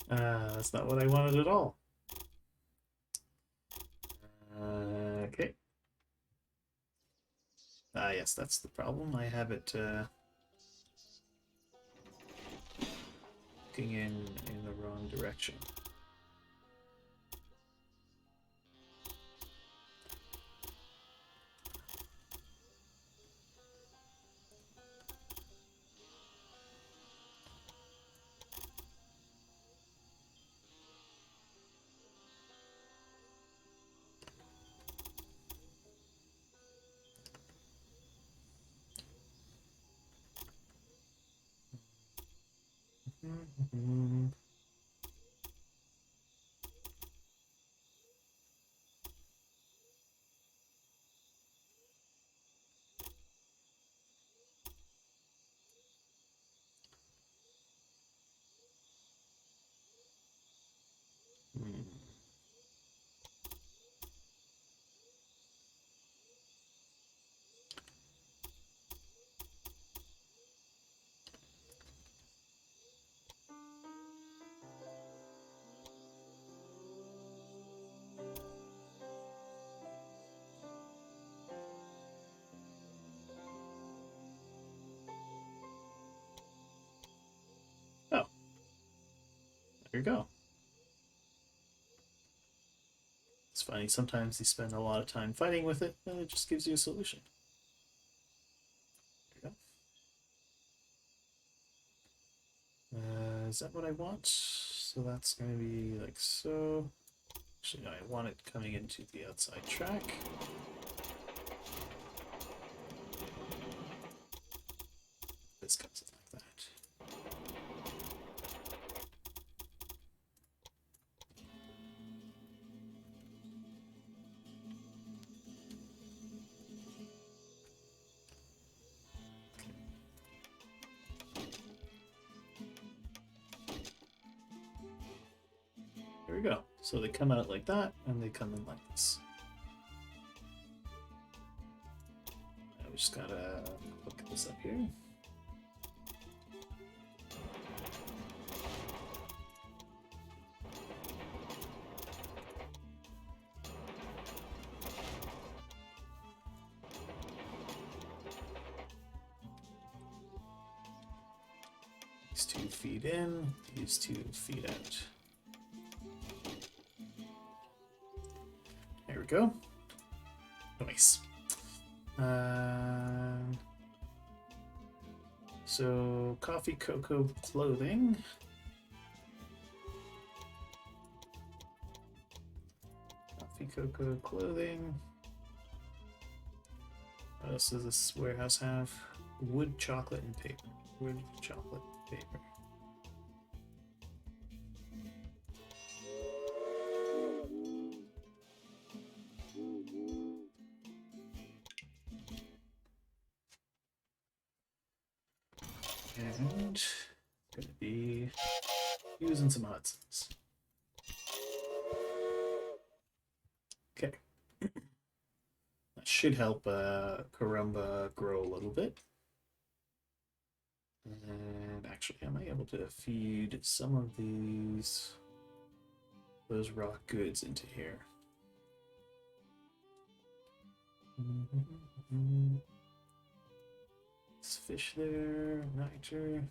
That's not what I wanted at all. Okay. Ah, yes, that's the problem. I have it looking in the wrong direction. Oh, there you go. It's funny, sometimes you spend a lot of time fighting with it, and it just gives you a solution. There you go. Is that what I want? So that's going to be like so. Actually, no, I want it coming into the outside track. This comes in like that. There we go. So they come out like that, and they come in like this. Now we just gotta hook this up here. These two feed in, these two feed out. There we go. Nice. So coffee, cocoa, clothing. Coffee, cocoa, clothing. What else does this warehouse have? Wood, chocolate, and paper. Wood, chocolate, paper. And gonna be using some Hudsons. That should help Karumba grow a little bit. And actually, am I able to feed some of those rock goods into here? There's fish there, niger.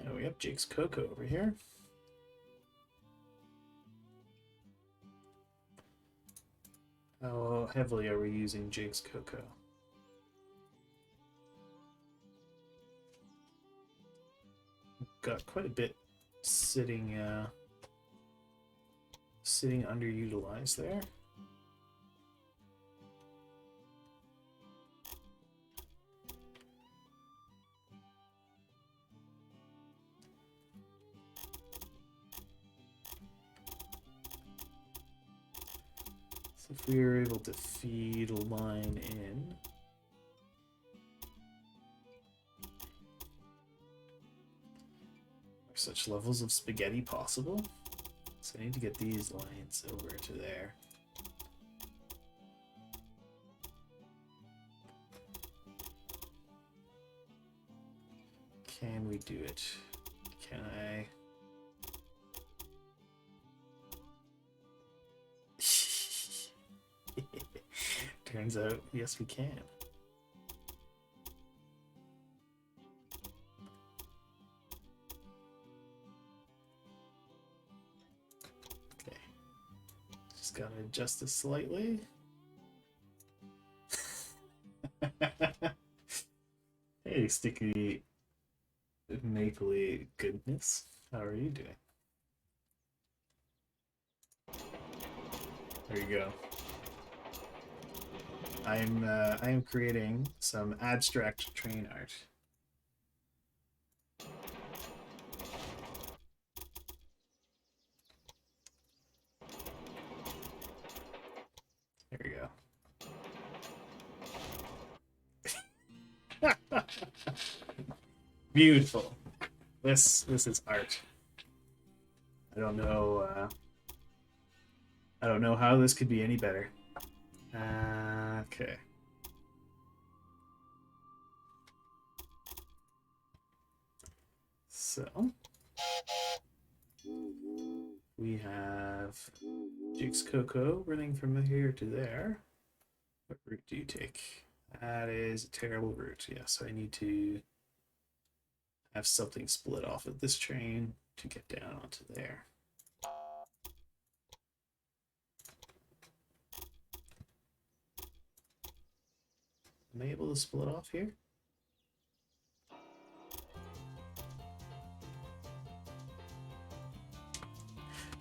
Oh, we have Jake's cocoa over here. How heavily are we using Jake's cocoa? Got quite a bit sitting underutilized there. So if we were able to feed a line in, are such levels of spaghetti possible? So I need to get these lines over to there. Can we do it? Can I? Turns out, yes, we can. Okay. Just gotta adjust this slightly. Hey, sticky mapley goodness. How are you doing? There you go. I am creating some abstract train art. There we go. Beautiful. This is art. I don't know how this could be any better. Okay. So we have Jake's cocoa running from here to there. What route do you take? That is a terrible route. Yeah, so I need to have something split off of this train to get down onto there. Am I able to split off here?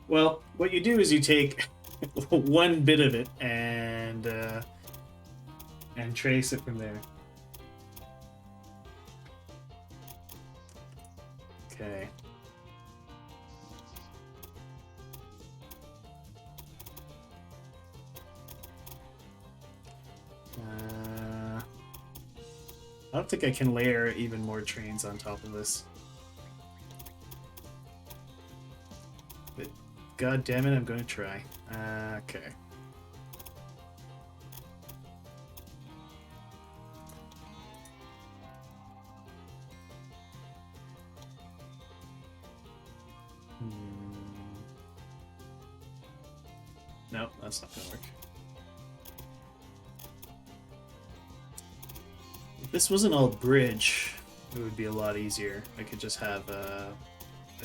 Well, what you do is you take one bit of it and trace it from there. Okay. I don't think I can layer even more trains on top of this. But god damn it, I'm going to try. Okay. No, that's not going to work. If this wasn't all bridge, it would be a lot easier. I could just have a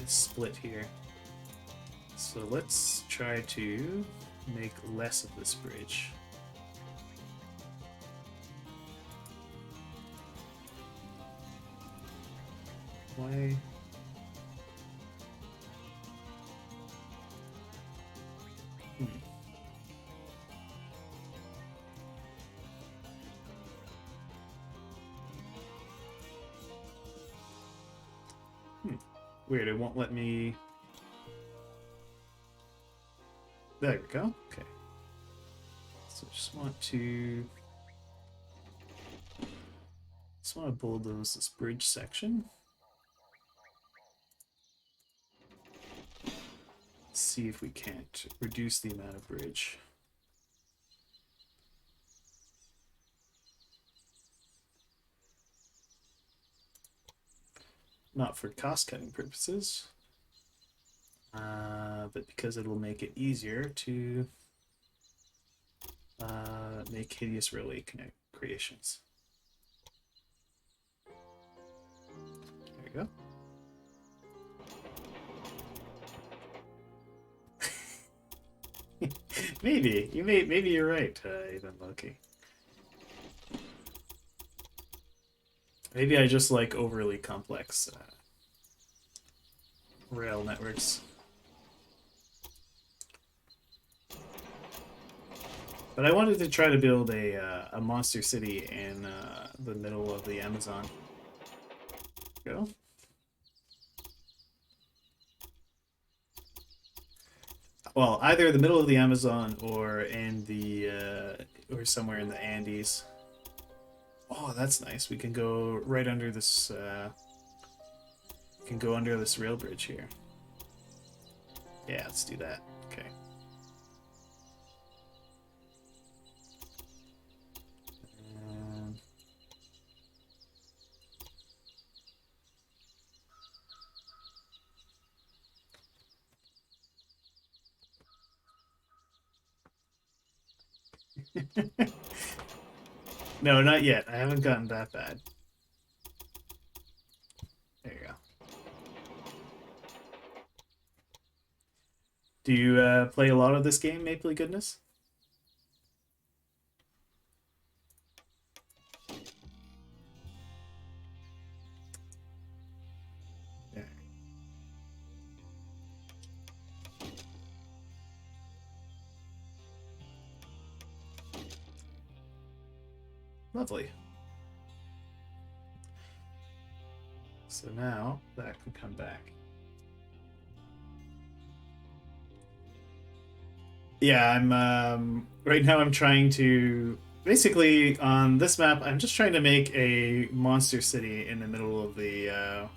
split here. So let's try to make less of this bridge. Why? Weird, it won't let me... There we go. Okay. So just want to bulldoze this bridge section. see if we can't reduce the amount of bridge. Not for cost-cutting purposes, but because it'll make it easier to make hideous railway creations. There we go. Maybe you're right, even Loki. Maybe I just like overly complex rail networks. But I wanted to try to build a monster city in the middle of the Amazon. Go. Well, either the middle of the Amazon or in the or somewhere in the Andes. Oh, that's nice. We can go right under this. We can go under this rail bridge here. Yeah, let's do that. Okay. No, not yet. I haven't gotten that bad. There you go. Do you play a lot of this game, Mapley Goodness? Yeah. Lovely. So now that can come back. Yeah, I'm right now I'm trying to basically on this map I'm just trying to make a monster city in the middle of the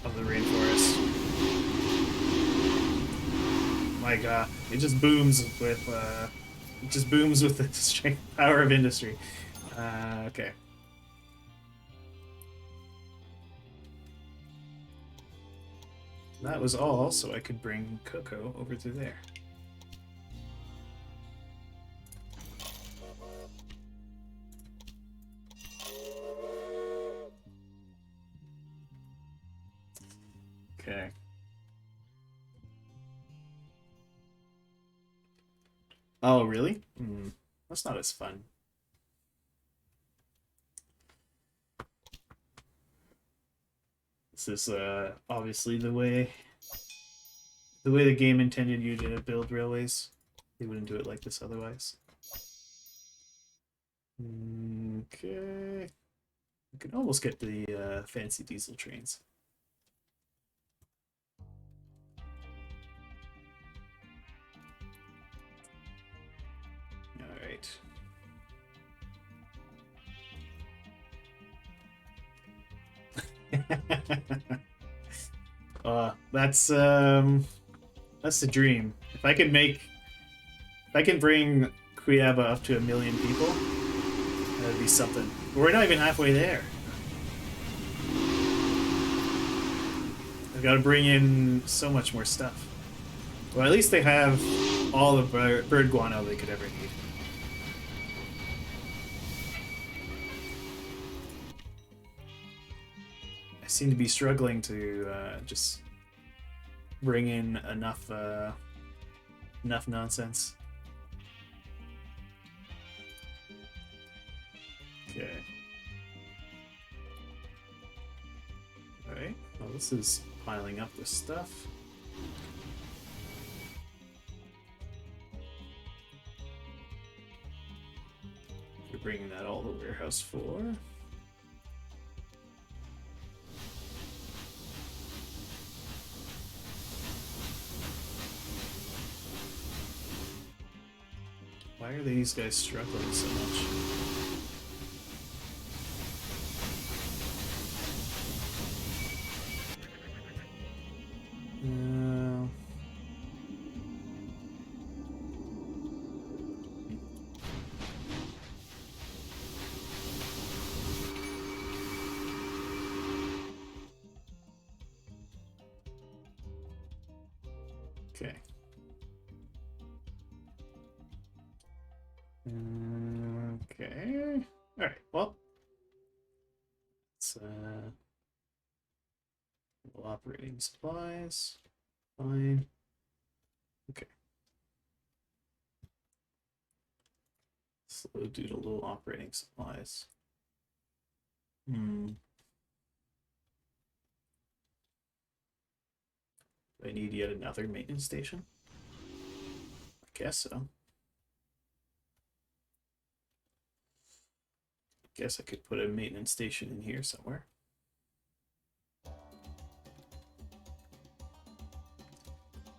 rainforest. My god, it just booms with the strength power of industry. Okay. That was all, so I could bring Coco over to there. Okay. Oh, really? That's not as fun. This is obviously the way the game intended you to build railways. They wouldn't do it like this otherwise. Okay. We can almost get the fancy diesel trains. That's the dream. If I can bring Cuiaba up to 1 million people, that'd be something. We're not even halfway there. I've got to bring in so much more stuff. Well, at least they have all the bird guano they could ever need. I seem to be struggling to just bring in enough nonsense. Okay. Alright, well this is piling up with stuff. We're bringing that all to warehouse 4. Why are these guys struggling so much? Okay. Okay. All right. Well, it's operating supplies. Fine. Okay. Slow due to low operating supplies. Do I need yet another maintenance station? I guess so. Guess I could put a maintenance station in here somewhere.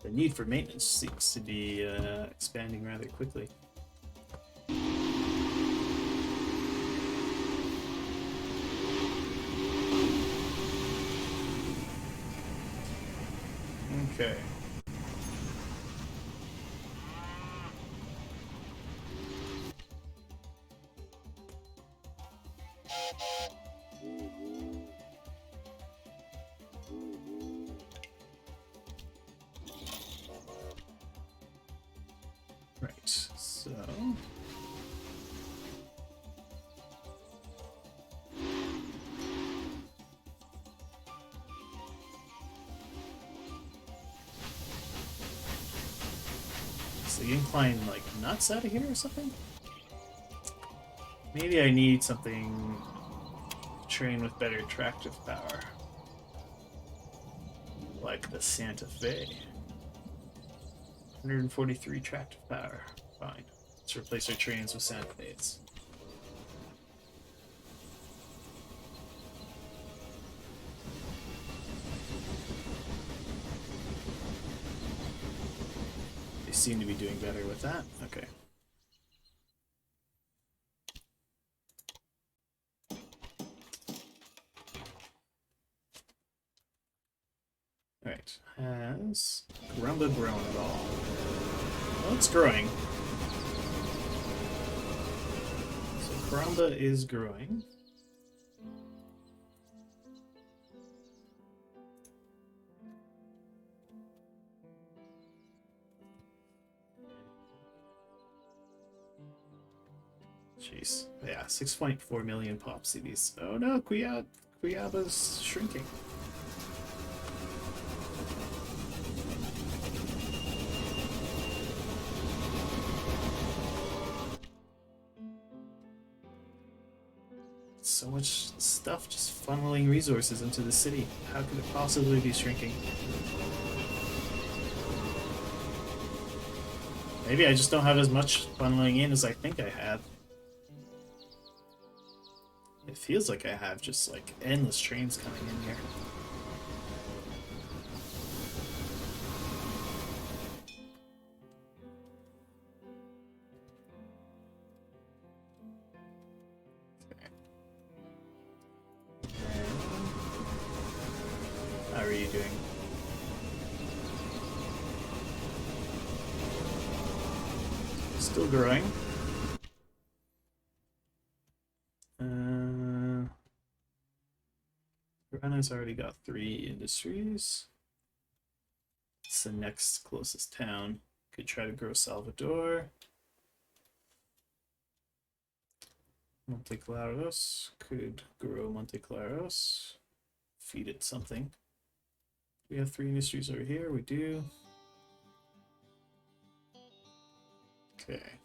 The need for maintenance seems to be expanding rather quickly. Okay. Right, so... Is the incline, like, nuts out of here or something? Maybe I need something... train with better tractive power. Like the Santa Fe. 143 tractive power. Fine. Let's replace our trains with Santa Fe's. They seem to be doing better with that. Okay. Alright. Has Grumba grown at all? Well, it's growing. So Grumba is growing. Jeez. Yeah, 6.4 million pop CDs. Oh no, Cuyaba's shrinking. So much stuff just funneling resources into the city. How could it possibly be shrinking? Maybe I just don't have as much funneling in as I think I have. It feels like I have just like endless trains coming in here. How are you doing? Still growing. Ghana's already got 3 industries. It's the next closest town. Could try to grow Salvador. Monte Claros. Could grow Monte Claros. Feed it something. We have 3 industries over here. We do. Okay.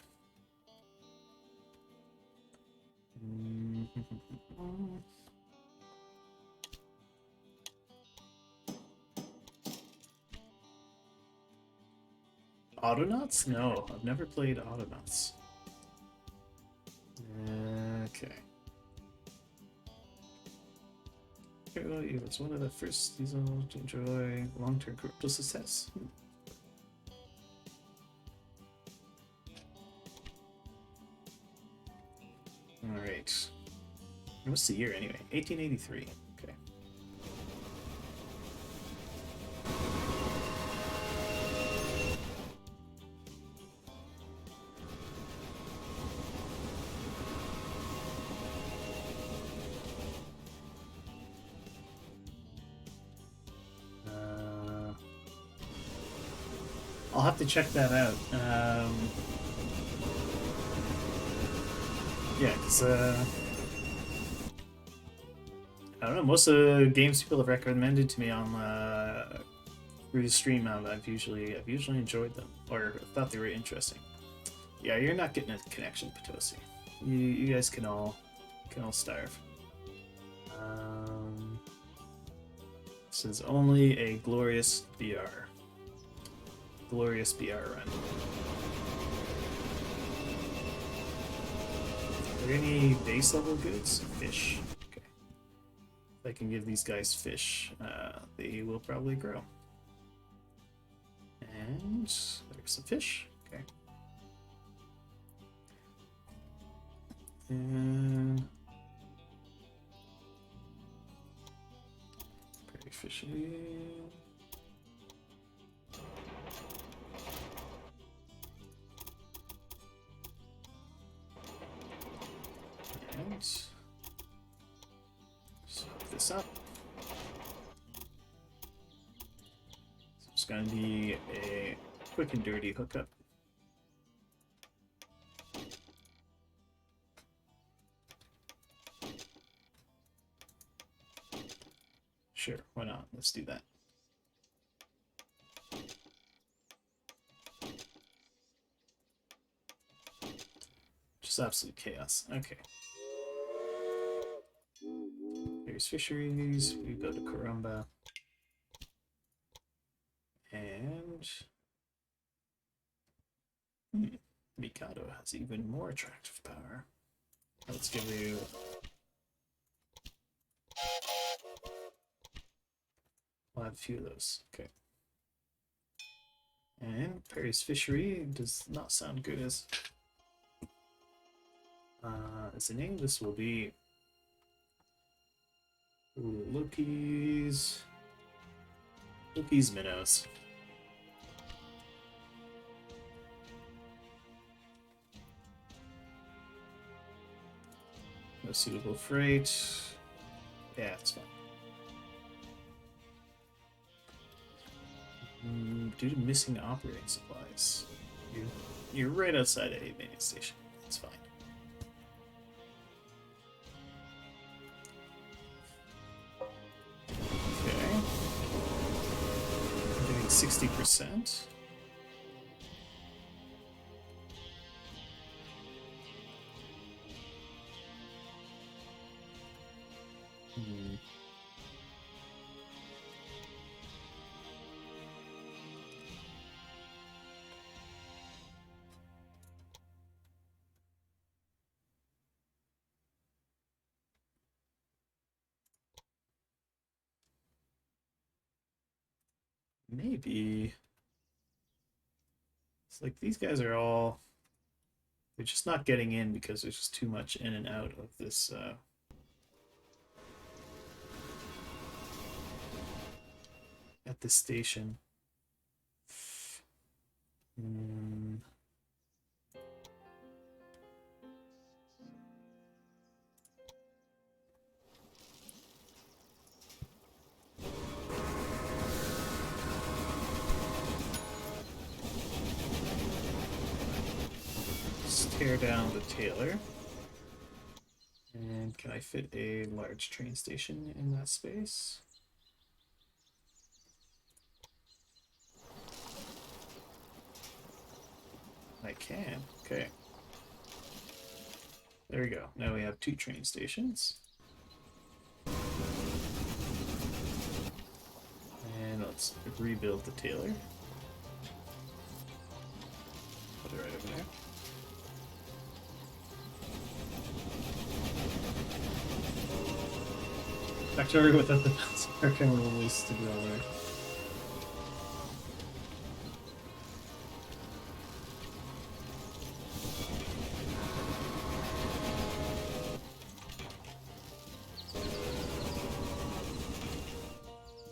Autonauts? No, I've never played Autonauts. Okay. It was one of the first seasons to enjoy long-term commercial success. Alright. What's the year anyway? 1883. Okay. I'll have to check that out. Yeah, because I don't know. Most of the games people have recommended to me on through the stream, I've usually enjoyed them or thought they were interesting. Yeah, you're not getting a connection, Potosi. You guys can all starve. This is only a glorious BR. Glorious BR run. Are there any base level goods? Fish. Okay. If I can give these guys fish, they will probably grow. And there's some fish. Okay. And pretty fishy. And just hook this up. So it's going to be a quick and dirty hookup. Sure, why not? Let's do that. Just absolute chaos. Okay. Here's fisheries. We go to Karumba. And Mikado has even more attractive power. Let's give you... I'll have a few of those. Okay. And Perry's Fishery does not sound good as a name. This will be Loki's Minnows. No suitable freight. Yeah, it's fine. Due to missing operating supplies. You're right outside a maintenance station. It's fine. Okay. I'm getting 60%. Maybe it's like these guys are all, they're just not getting in because there's just too much in and out of this at this station. Tear down the Taylor. And can I fit a large train station in that space? I can. Okay. There we go. Now we have 2 train stations. And let's rebuild the Taylor. Put it right over there. Factory without the Berserker will release to go there.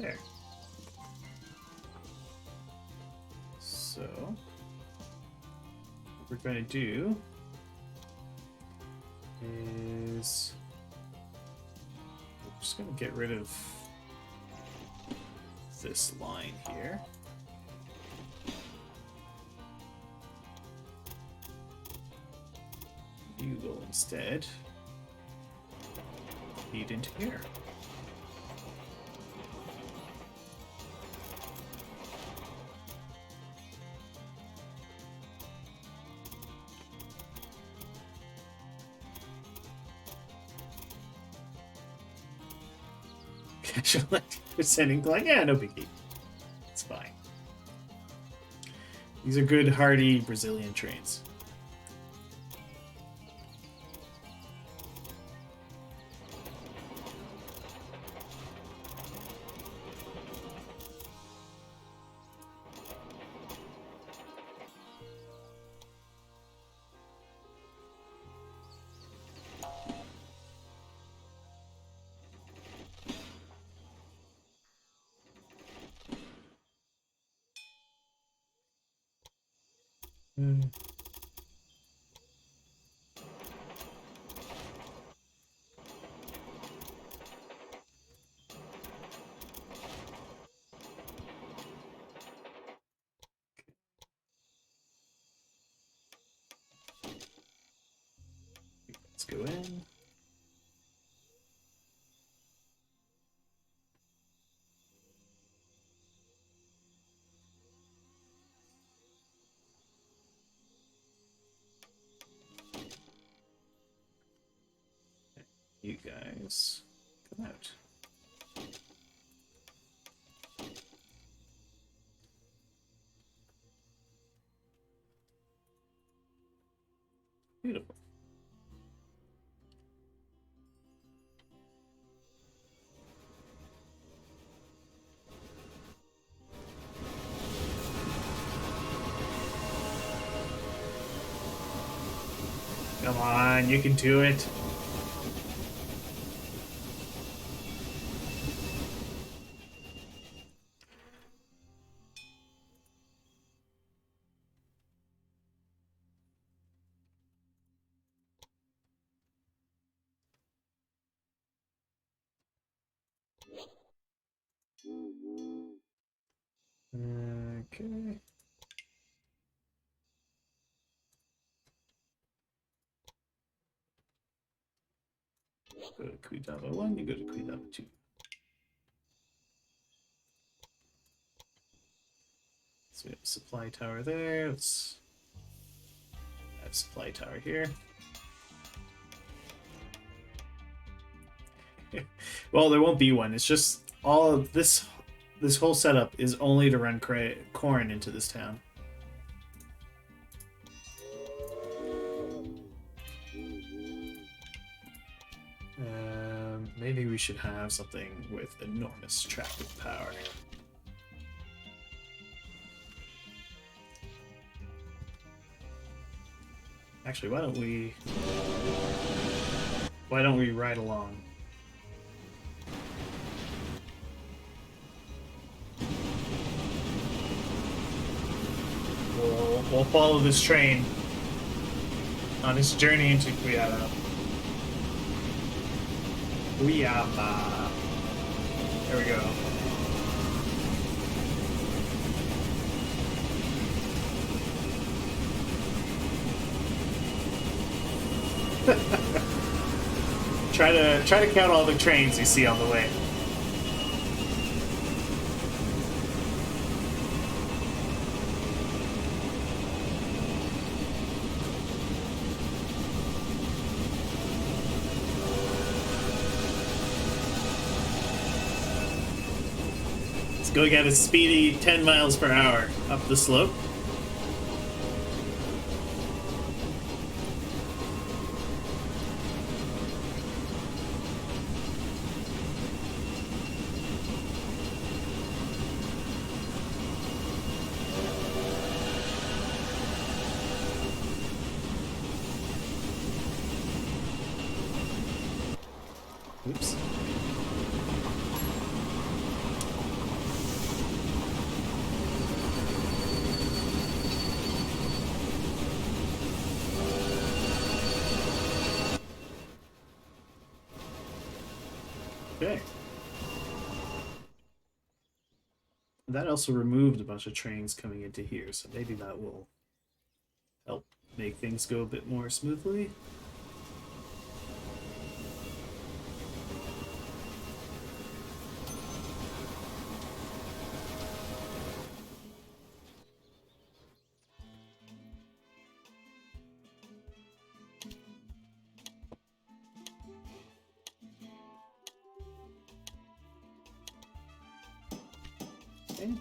There. So, what we're going to do is we're just going to get rid of this line here. you will instead feed into here. Casual sending like, yeah, no biggie. It's fine. These are good, hardy Brazilian trains. Mm. Let's go in. You guys come out. Beautiful. Come on, you can do it. Okay. Go to Kuidava 1, you go to Kuidava 2. So we have a supply tower there. Let's have a supply tower here. Well, there won't be one. It's just all of this. This whole setup is only to run corn into this town. Maybe we should have something with enormous tractive power. Actually, why don't we ride along? We'll follow this train on its journey into Cuiabá. Cuiabá. There we go. try to count all the trains you see on the way. Let's go get a speedy 10 miles per hour up the slope. Oops. Okay. That also removed a bunch of trains coming into here, so maybe that will help make things go a bit more smoothly. Okay.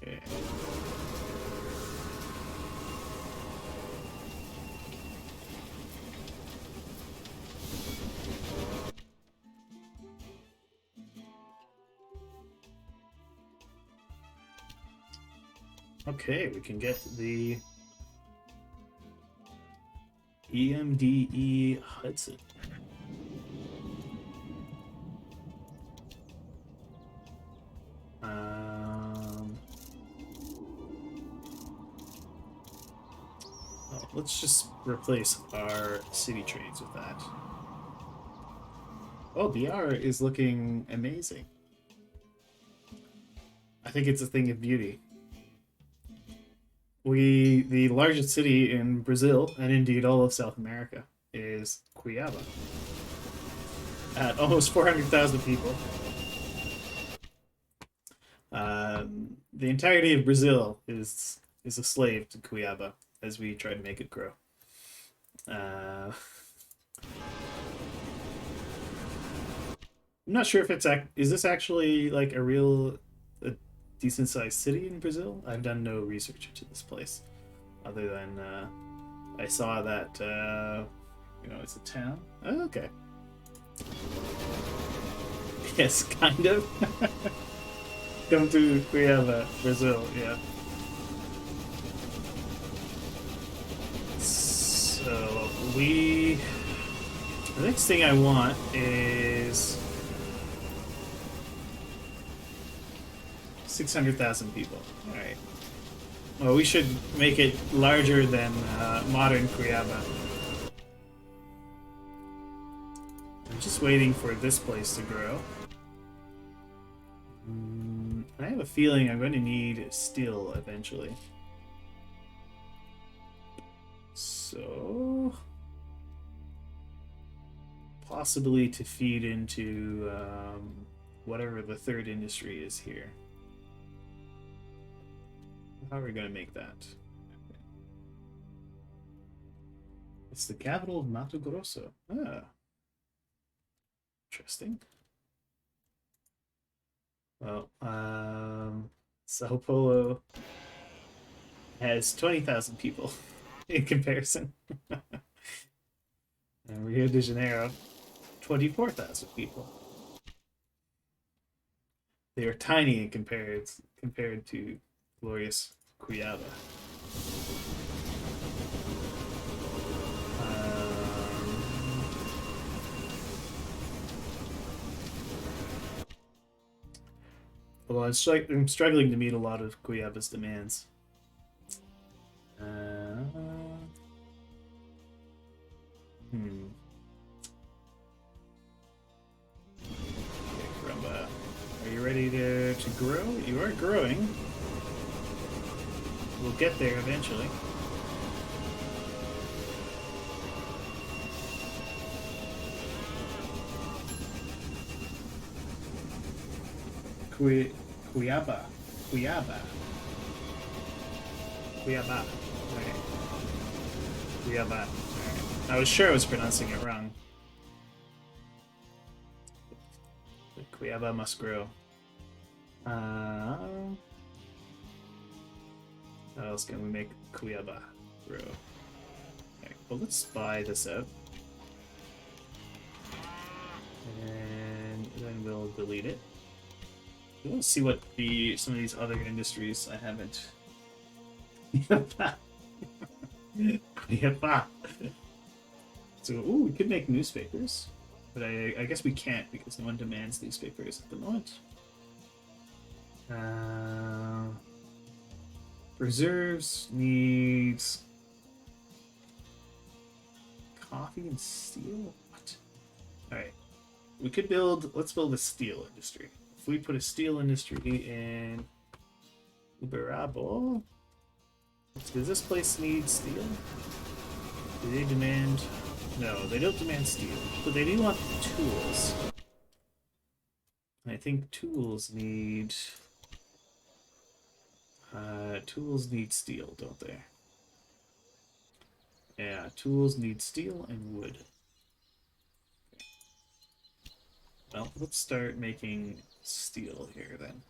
Okay. Okay, we can get the EMDE Hudson. Let's just replace our city trades with that. Oh, BR is looking amazing. I think it's a thing of beauty. The largest city in Brazil, and indeed all of South America, is Cuiabá. At almost 400,000 people. The entirety of Brazil is a slave to Cuiabá as we try to make it grow. I'm not sure if is this actually like a decent sized city in Brazil? I've done no research into this place, other than I saw that it's a town. Oh, okay. Yes, kind of. Come to Cuiabá, Brazil. Yeah. So the next thing I want is 600,000 people. All right. Well, we should make it larger than modern Cuiabá. I'm just waiting for this place to grow. I have a feeling I'm going to need steel eventually. So, possibly to feed into whatever the third industry is here. How are we going to make that? It's the capital of Mato Grosso. Ah. Interesting. Well, Sao Paulo has 20,000 people in comparison. And Rio de Janeiro, 24,000 people. They are tiny compared to glorious Cuiabá. Well, I'm struggling to meet a lot of Cuiabá's demands. Okay, Caramba. Are you ready to grow? You are growing. We'll get there eventually. Cuiabá. Okay. Cuiabá. I was sure I was pronouncing it wrong. But Cuiabá must grow. How else can we make Cuiabá grow? Okay, well, let's spy this out. And then we'll delete it. We'll see what some of these other industries I haven't. So, ooh, we could make newspapers, but I guess we can't because no one demands newspapers at the moment. Reserves needs coffee and steel. What? All right, we could let's build a steel industry. If we put a steel industry in Uberabo, does this place need steel? Do they demand? No, they don't demand steel, but they do want tools. I think tools need Tools need steel, don't they? Yeah, tools need steel and wood. Well, let's start making steel here then.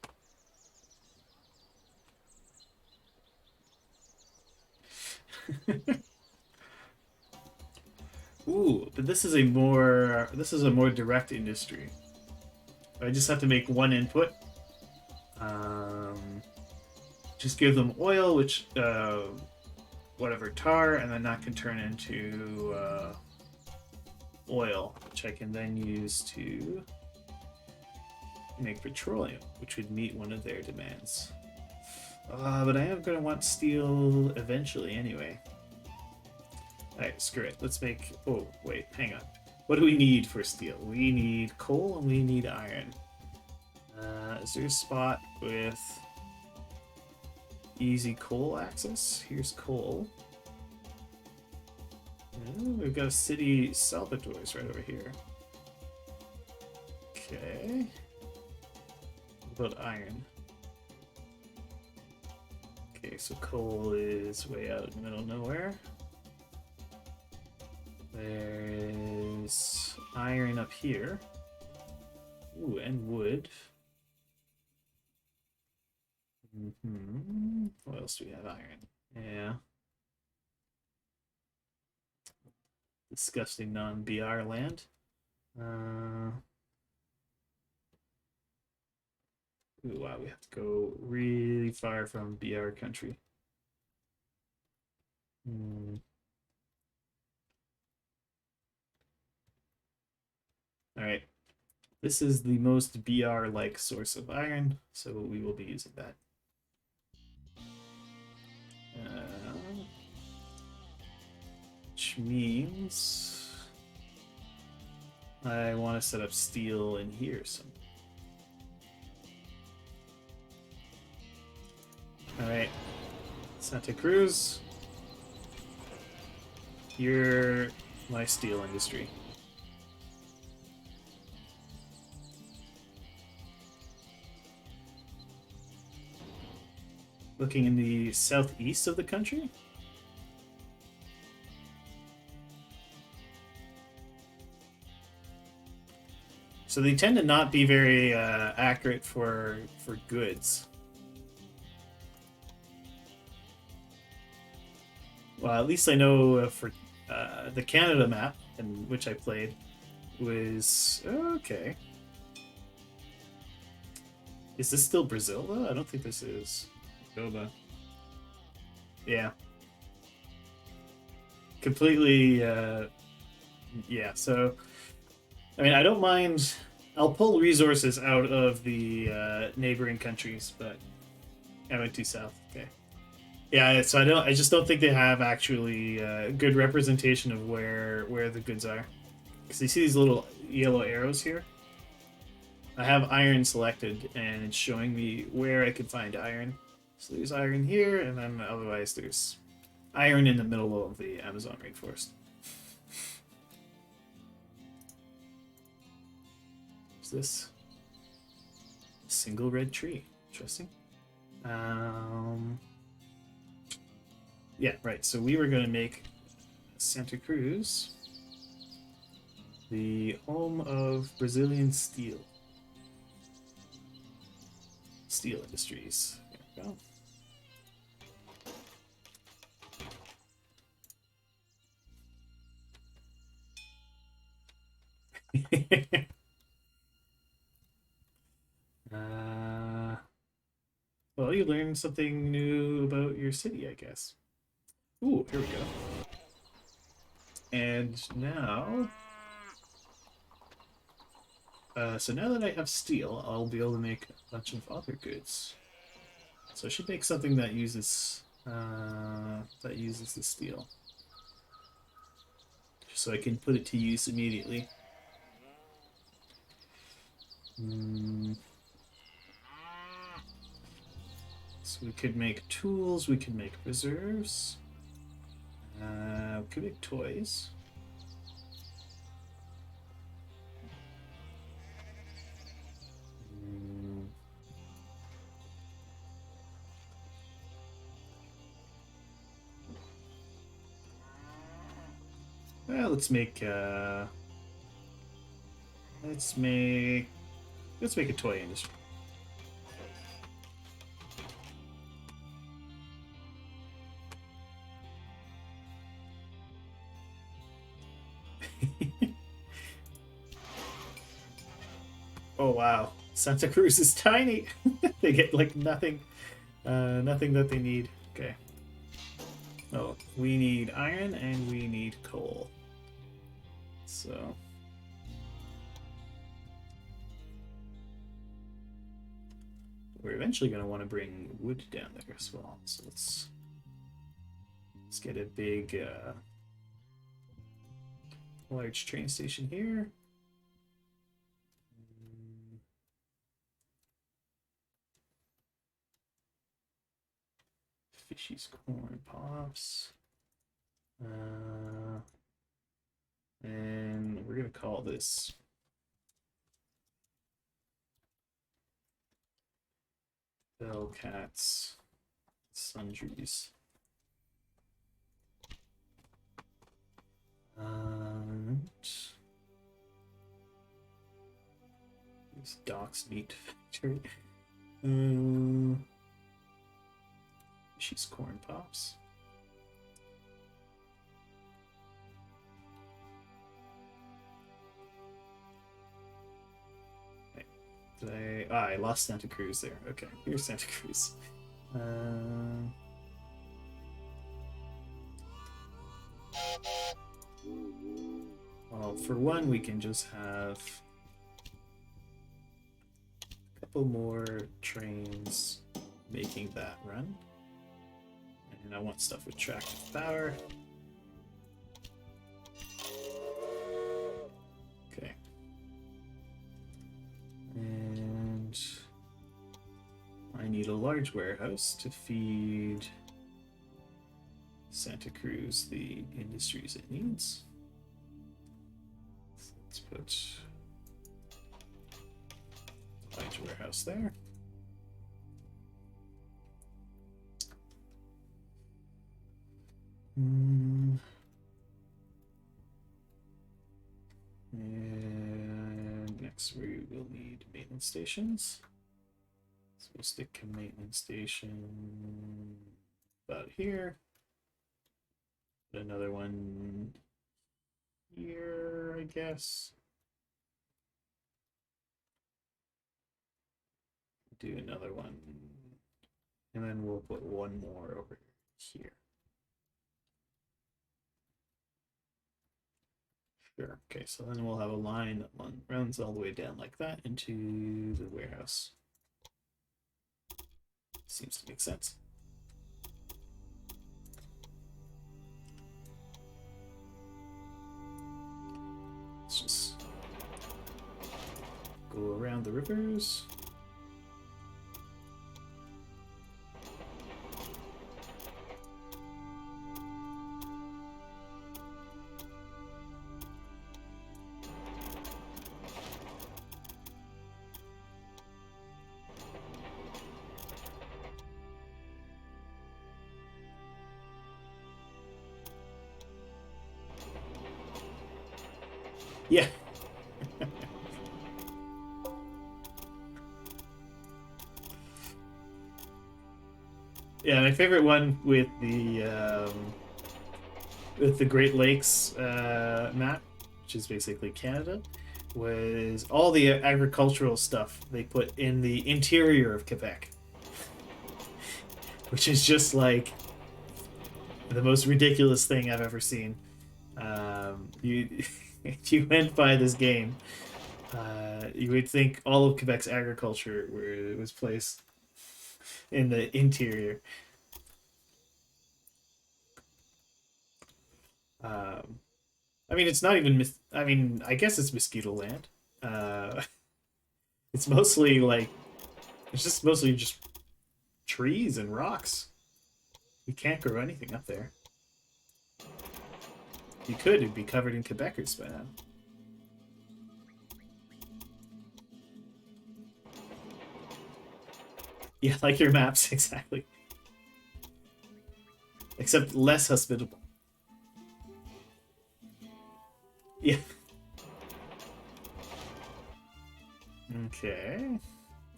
Ooh, but this is a more direct industry. I just have to make one input. Um, just give them oil, which whatever tar, and then that can turn into oil, which I can then use to make petroleum, which would meet one of their demands. But I am going to want steel eventually anyway. Alright, screw it. Let's make... Oh, wait, hang on. What do we need for steel? We need coal and we need iron. Is there a spot with easy coal access? Here's coal. We've got a city Salvatore's right over here. Okay. What about iron? Okay, so coal is way out in the middle of nowhere. There's iron up here. Ooh, and wood. What else do we have? Iron. Yeah. Disgusting non-BR land. Ooh, wow, we have to go really far from BR country. Alright. This is the most BR-like source of iron, so we will be using that. Which means I want to set up steel in here. Alright. Santa Cruz. You're my steel industry. Looking in the southeast of the country? So they tend to not be very accurate for goods. Well, at least I know for the Canada map, in which I played, was okay. Is this still Brazil though? I don't think this is. Goba. Yeah. Completely. Yeah. So, I mean, I don't mind. I'll pull resources out of the neighboring countries, but I went too south. Okay. Yeah, so I just don't think they have actually good representation of where the goods are. Because you see these little yellow arrows here. I have iron selected, and it's showing me where I can find iron. So there's iron here, and then otherwise there's iron in the middle of the Amazon rainforest. What's this? A single red tree. Interesting. Yeah, right. So we were going to make Santa Cruz the home of Brazilian steel. Steel industries. There we go. Well, you learned something new about your city, I guess. Ooh, here we go. And now... so now that I have steel, I'll be able to make a bunch of other goods. So I should make something that uses the steel. Just so I can put it to use immediately. So we could make tools, we could make reserves. We could make toys. Well, let's make a toy industry. Oh wow, Santa Cruz is tiny. They get like nothing, nothing that they need. Okay. Oh, we need iron and we need coal. So we're eventually going to want to bring wood down there as well. So let's get a big, large train station here. Fishy's corn pops. And we're going to call this Bellcats Sundries. This Doc's Meat Factory. She's corn pops. Okay. I lost Santa Cruz there. Okay, here's Santa Cruz. Well, for one, we can just have a couple more trains making that run. And I want stuff with tractive power. Okay. And I need a large warehouse to feed Santa Cruz the industries it needs. So let's put a large warehouse there. And next we will need maintenance stations. So we'll stick a maintenance station about here. Put another one here, I guess. Do another one. And then we'll put one more over here. Sure. Okay, so then we'll have a line that runs all the way down like that into the warehouse. Seems to make sense. Let's just go around the rivers. Yeah. Yeah, my favorite one with the Great Lakes map, which is basically Canada, was all the agricultural stuff they put in the interior of Quebec, which is just like the most ridiculous thing I've ever seen. You if you went by this game, you would think all of Quebec's agriculture was placed in the interior. I mean, it's not even. I mean, I guess it's Mosquito Land. Uh, it's mostly like it's just mostly just trees and rocks. You can't grow anything up there. You could, it'd be covered in Quebecers by now. Yeah, like your maps, exactly. Except less hospitable. Yeah. Okay.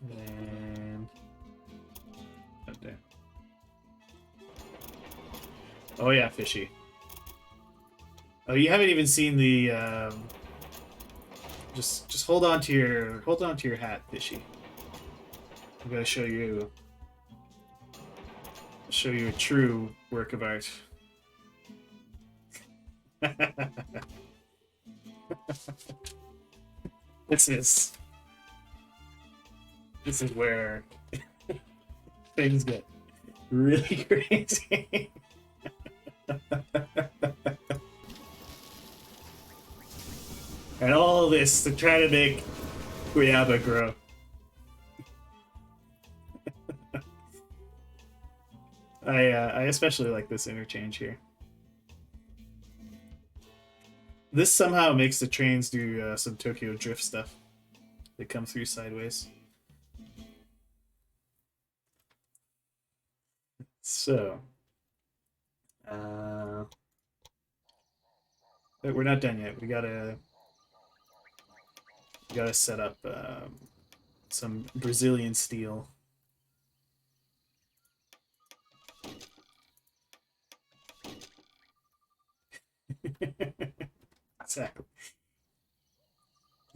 And oh, damn. Oh yeah, fishy. Oh, you haven't even seen the just hold on to your hat, fishy. I'm gonna show you a true work of art. This is this is where things get really crazy. And all this to try to make Guayaba grow. I especially like this interchange here. This somehow makes the trains do some Tokyo Drift stuff. They come through sideways. So, but we're not done yet. We gotta set up some Brazilian steel. Exactly.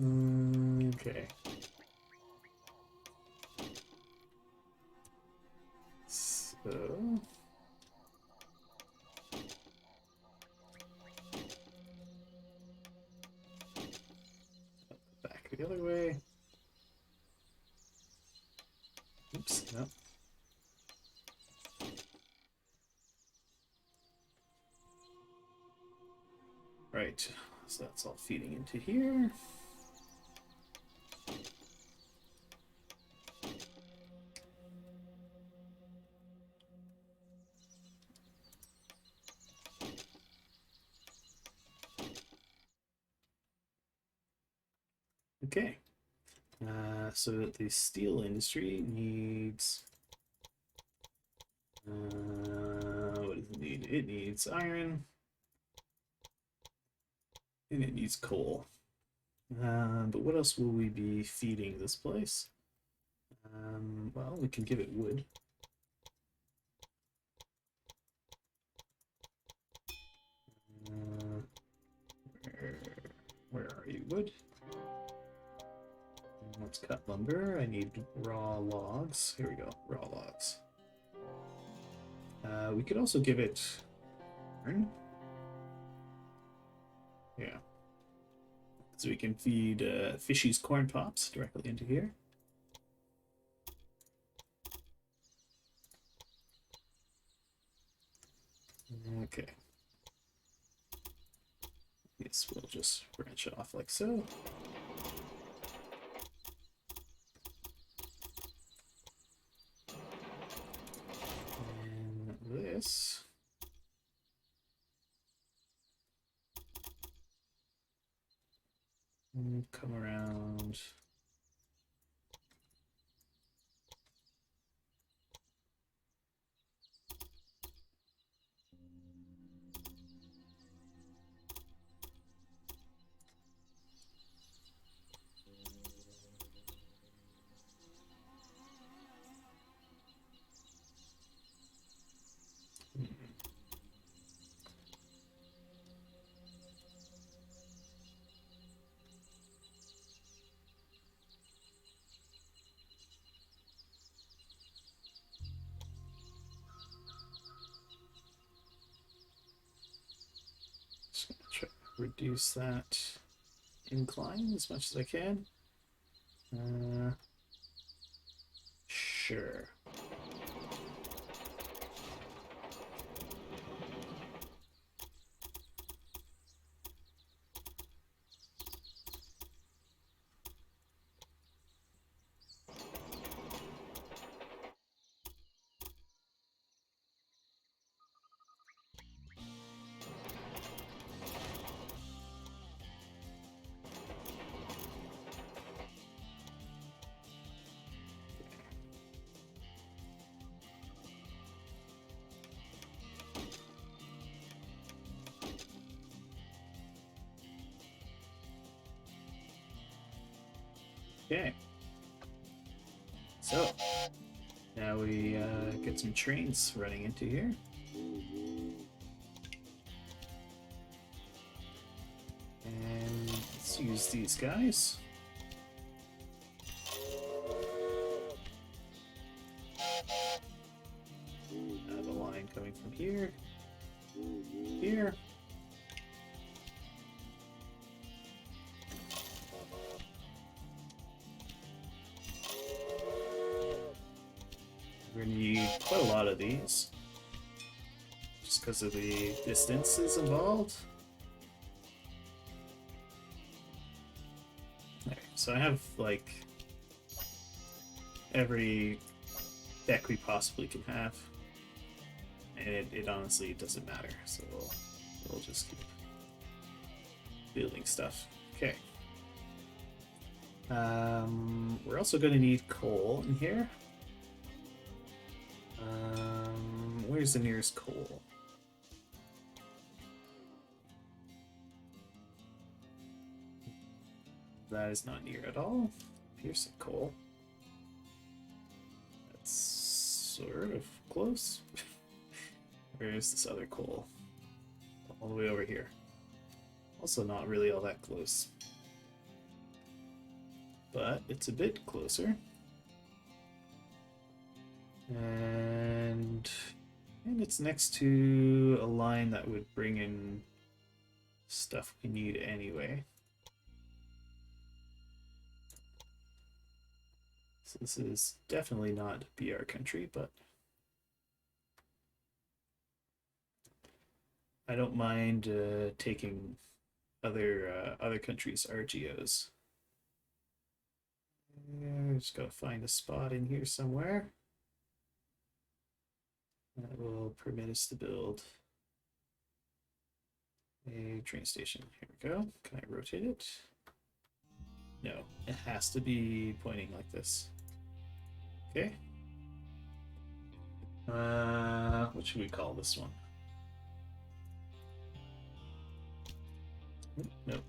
Okay. So. Back the other way. Oops, no. Right, so that's all feeding into here. Okay, so the steel industry needs what does it need? It needs iron, and it needs coal. But what else will we be feeding this place? Well, we can give it wood. Where are you, wood? Let's cut lumber. I need raw logs. Here we go, raw logs. We could also give it iron. Yeah. So we can feed Fishy's corn pops directly into here. Okay. Yes, we'll just branch off like so. And this. And come around. Just gonna try to reduce that incline as much as I can. Sure. Okay. So, now we get some trains running into here. And let's use these guys. The line coming from here, here. We're gonna need quite a lot of these, just because of the distances involved. Okay, so I have like every deck we possibly can have, and it honestly doesn't matter. So we'll just keep building stuff. Okay. We're also going to need coal in here. Where's the nearest coal? That is not near at all. Here's some coal. That's sort of close. Where is this other coal? All the way over here. Also not really all that close. But it's a bit closer. And it's next to a line that would bring in stuff we need anyway. So this is definitely not BR country, but I don't mind taking other countries' RGOs. Just gotta find a spot in here somewhere that will permit us to build a train station. Here we go. Can I rotate it? No, it has to be pointing like this. Okay. What should we call this one? Nope.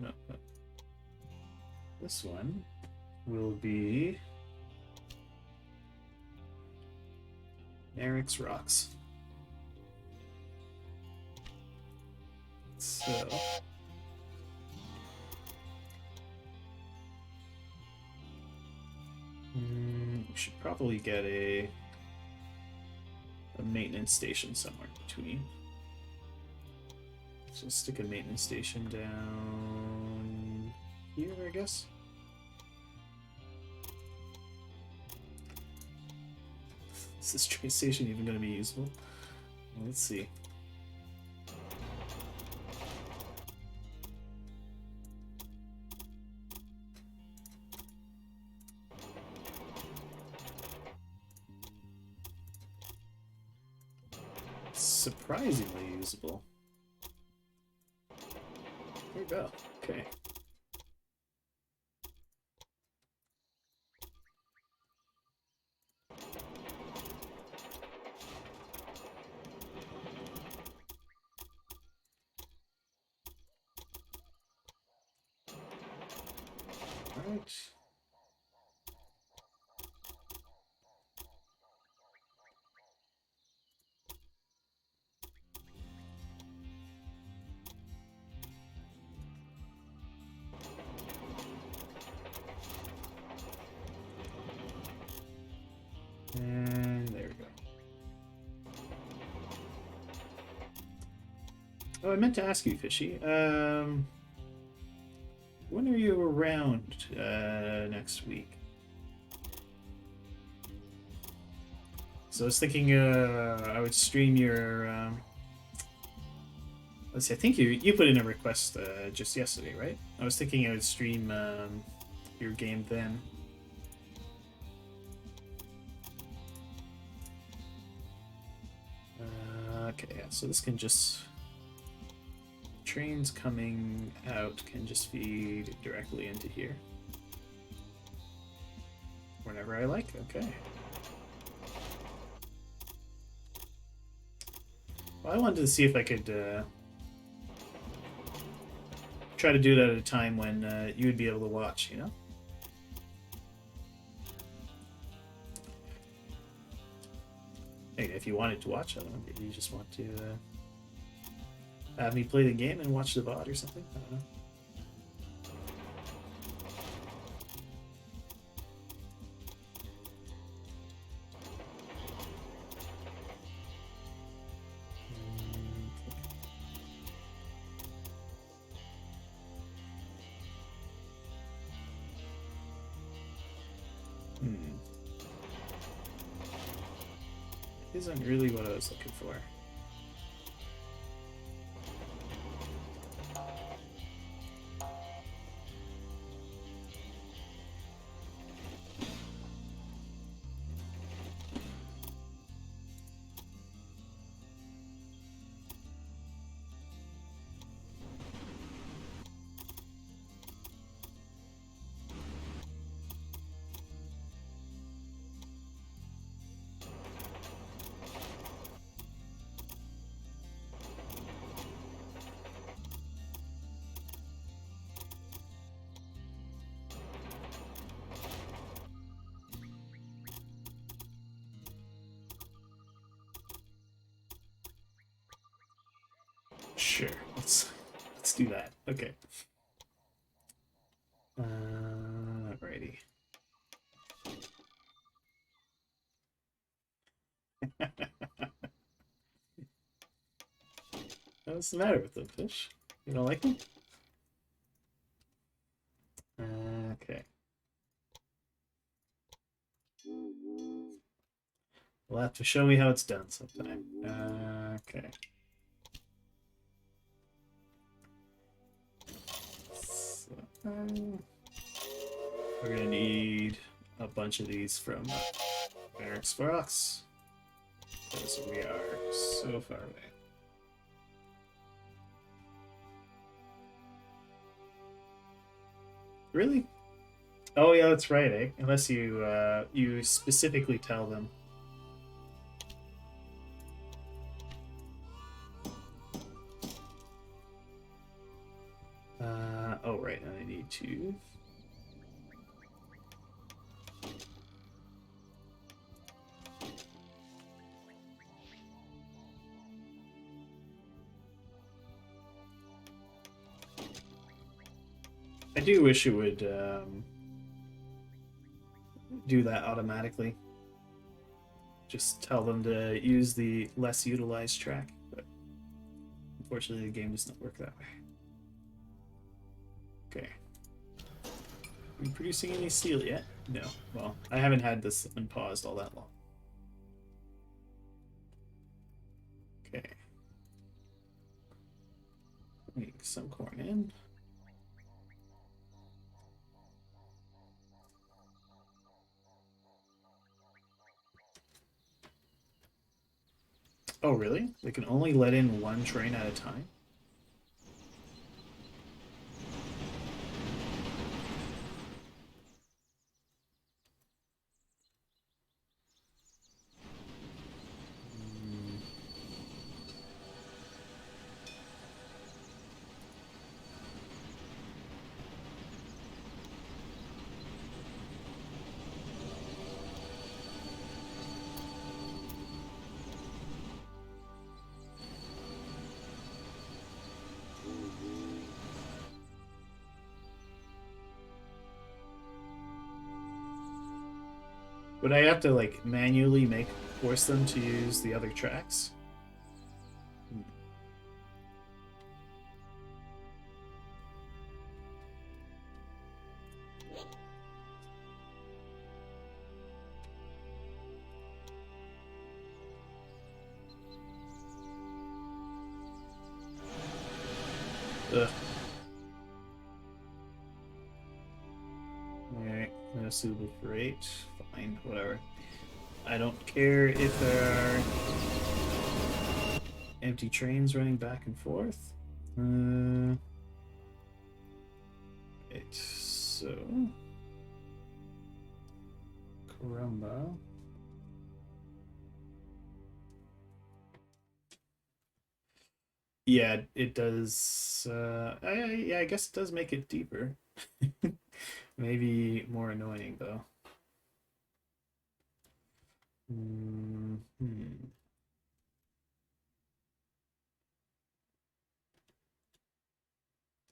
This one will be Eric's Rocks. So we should probably get a maintenance station somewhere in between. So stick a maintenance station down here, I guess. Is this train station even going to be useful? Let's see. Surprisingly usable. There we go. Okay. All right. And there we go. Oh, I meant to ask you, Fishy. When are you around next week? So I was thinking I would stream your. Let's see. I think you put in a request just yesterday, right? I was thinking I would stream your game then. Okay, yeah, so this can just... Trains coming out can just feed directly into here. Whenever I like, okay. Well, I wanted to see if I could try to do it at a time when you would be able to watch, you know? if you wanted to watch it, maybe you just want to have me play the game and watch the VOD or something. I don't know. Isn't really what I was looking for. Sure, let's do that. Okay. Alrighty. What's the matter with the fish? You don't like them? Okay. We'll have to show me how it's done sometime. Okay. So, we're gonna need a bunch of these from Eric's Fox because we are so far away. Really? Oh yeah, that's right, eh? Unless you you specifically tell them. Oh right, and I need to. I do wish it would do that automatically. Just tell them to use the less utilized track, but unfortunately the game does not work that way. Okay. Are you producing any steel yet? No. Well, I haven't had this unpaused all that long. Okay. Putting some corn in. Oh, really? They can only let in one train at a time? Would I have to like manually force them to use the other tracks? Ugh. Alright, no suitable freight. Fine, whatever. I don't care if there are empty trains running back and forth. Right, so Caramba. Yeah, it does. Yeah, I guess it does make it deeper. Maybe more annoying though. Hmm.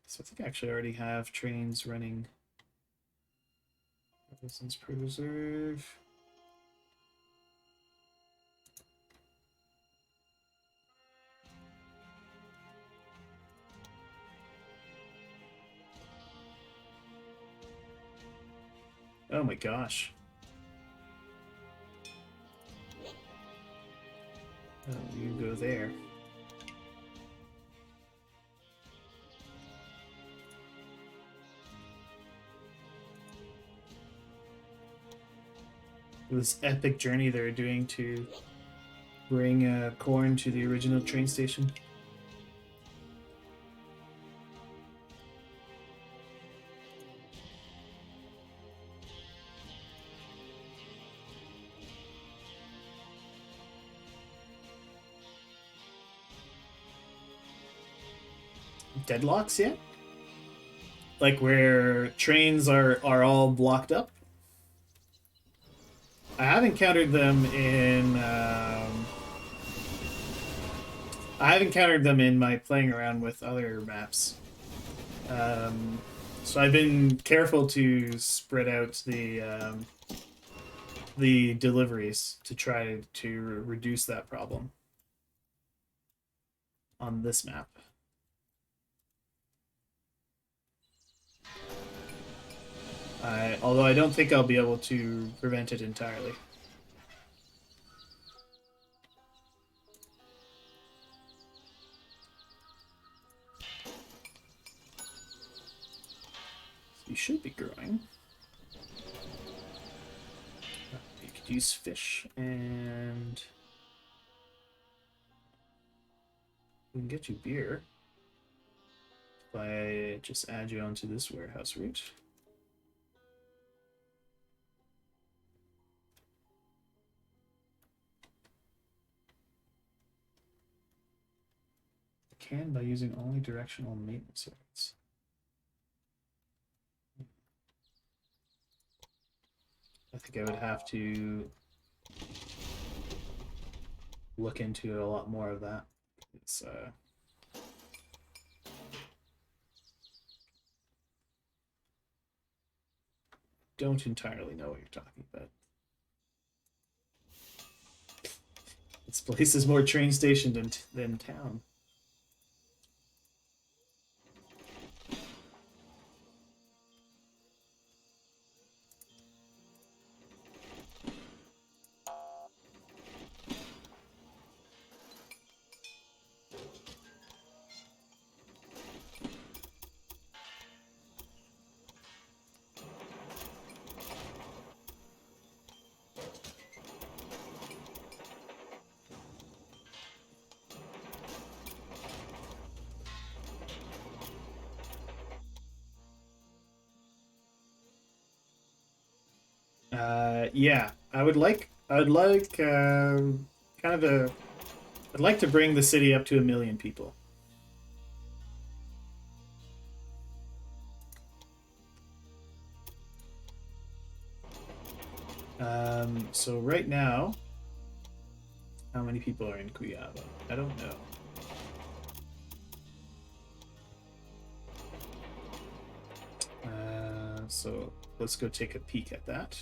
So I think I actually already have trains running. Citizens Preserve. Oh my gosh. Oh, you go there. This epic journey they're doing to bring corn to the original train station. Deadlocks yet? Like where trains are all blocked up? I have encountered them in I have encountered them in my playing around with other maps. So I've been careful to spread out the deliveries to try to reduce that problem on this map. Although I don't think I'll be able to prevent it entirely. So you should be growing. You could use fish, and we can get you beer if I just add you onto this warehouse route. Can by using only directional maintenance routes. I think I would have to look into a lot more of that. It's don't entirely know what you're talking about. This place is more train station than town. Yeah, I'd like kind of I'd like to bring the city up to 1 million people. So right now, how many people are in Cuyaba? I don't know. So let's go take a peek at that.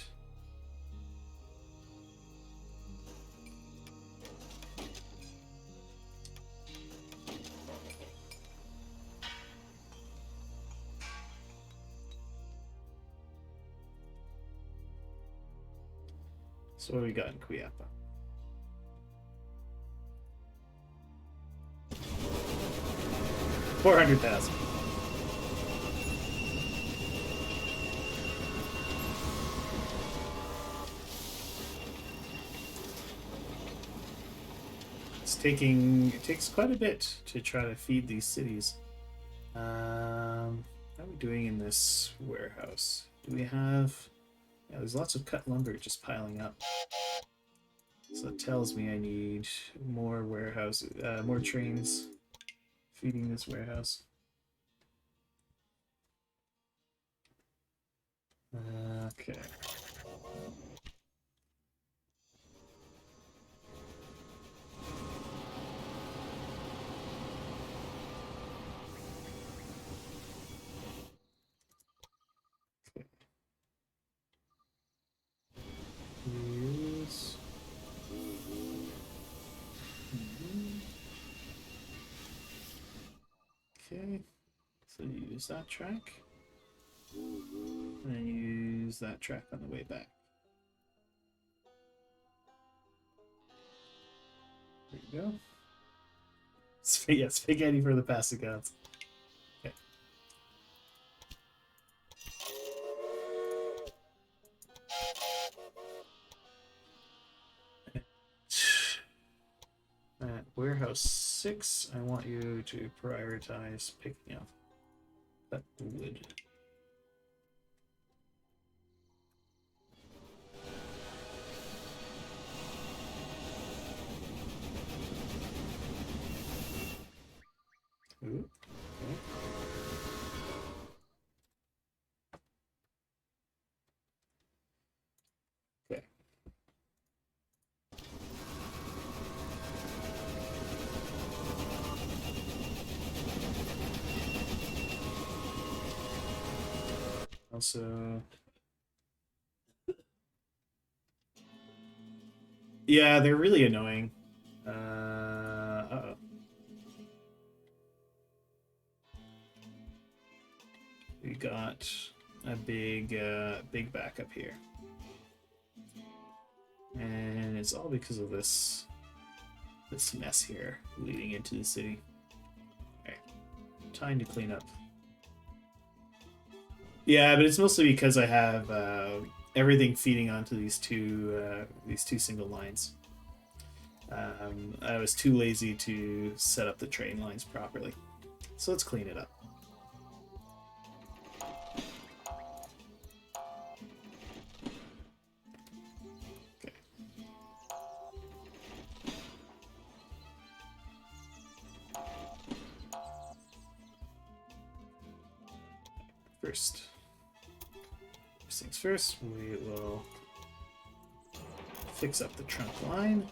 So what do we got in Cuyapa? $400,000. It takes quite a bit to try to feed these cities. How are we doing in this warehouse? Do we have... Yeah, there's lots of cut lumber just piling up. So that tells me I need more more trains feeding this warehouse. Okay. Okay, so you use that track, and then you use that track on the way back. There you go. Yeah, spaghetti for the pasta gods. Okay. At warehouse 6, I want you to prioritize picking up that wood. Ooh, okay. Okay. Also, yeah, they're really annoying. Uh-oh. We got a big backup here. And it's all because of this mess here leading into the city. Okay. Time to clean up. Yeah, but it's mostly because I have everything feeding onto these two single lines. I was too lazy to set up the train lines properly. So let's clean it up. Okay. First things first, we will fix up the trunk line.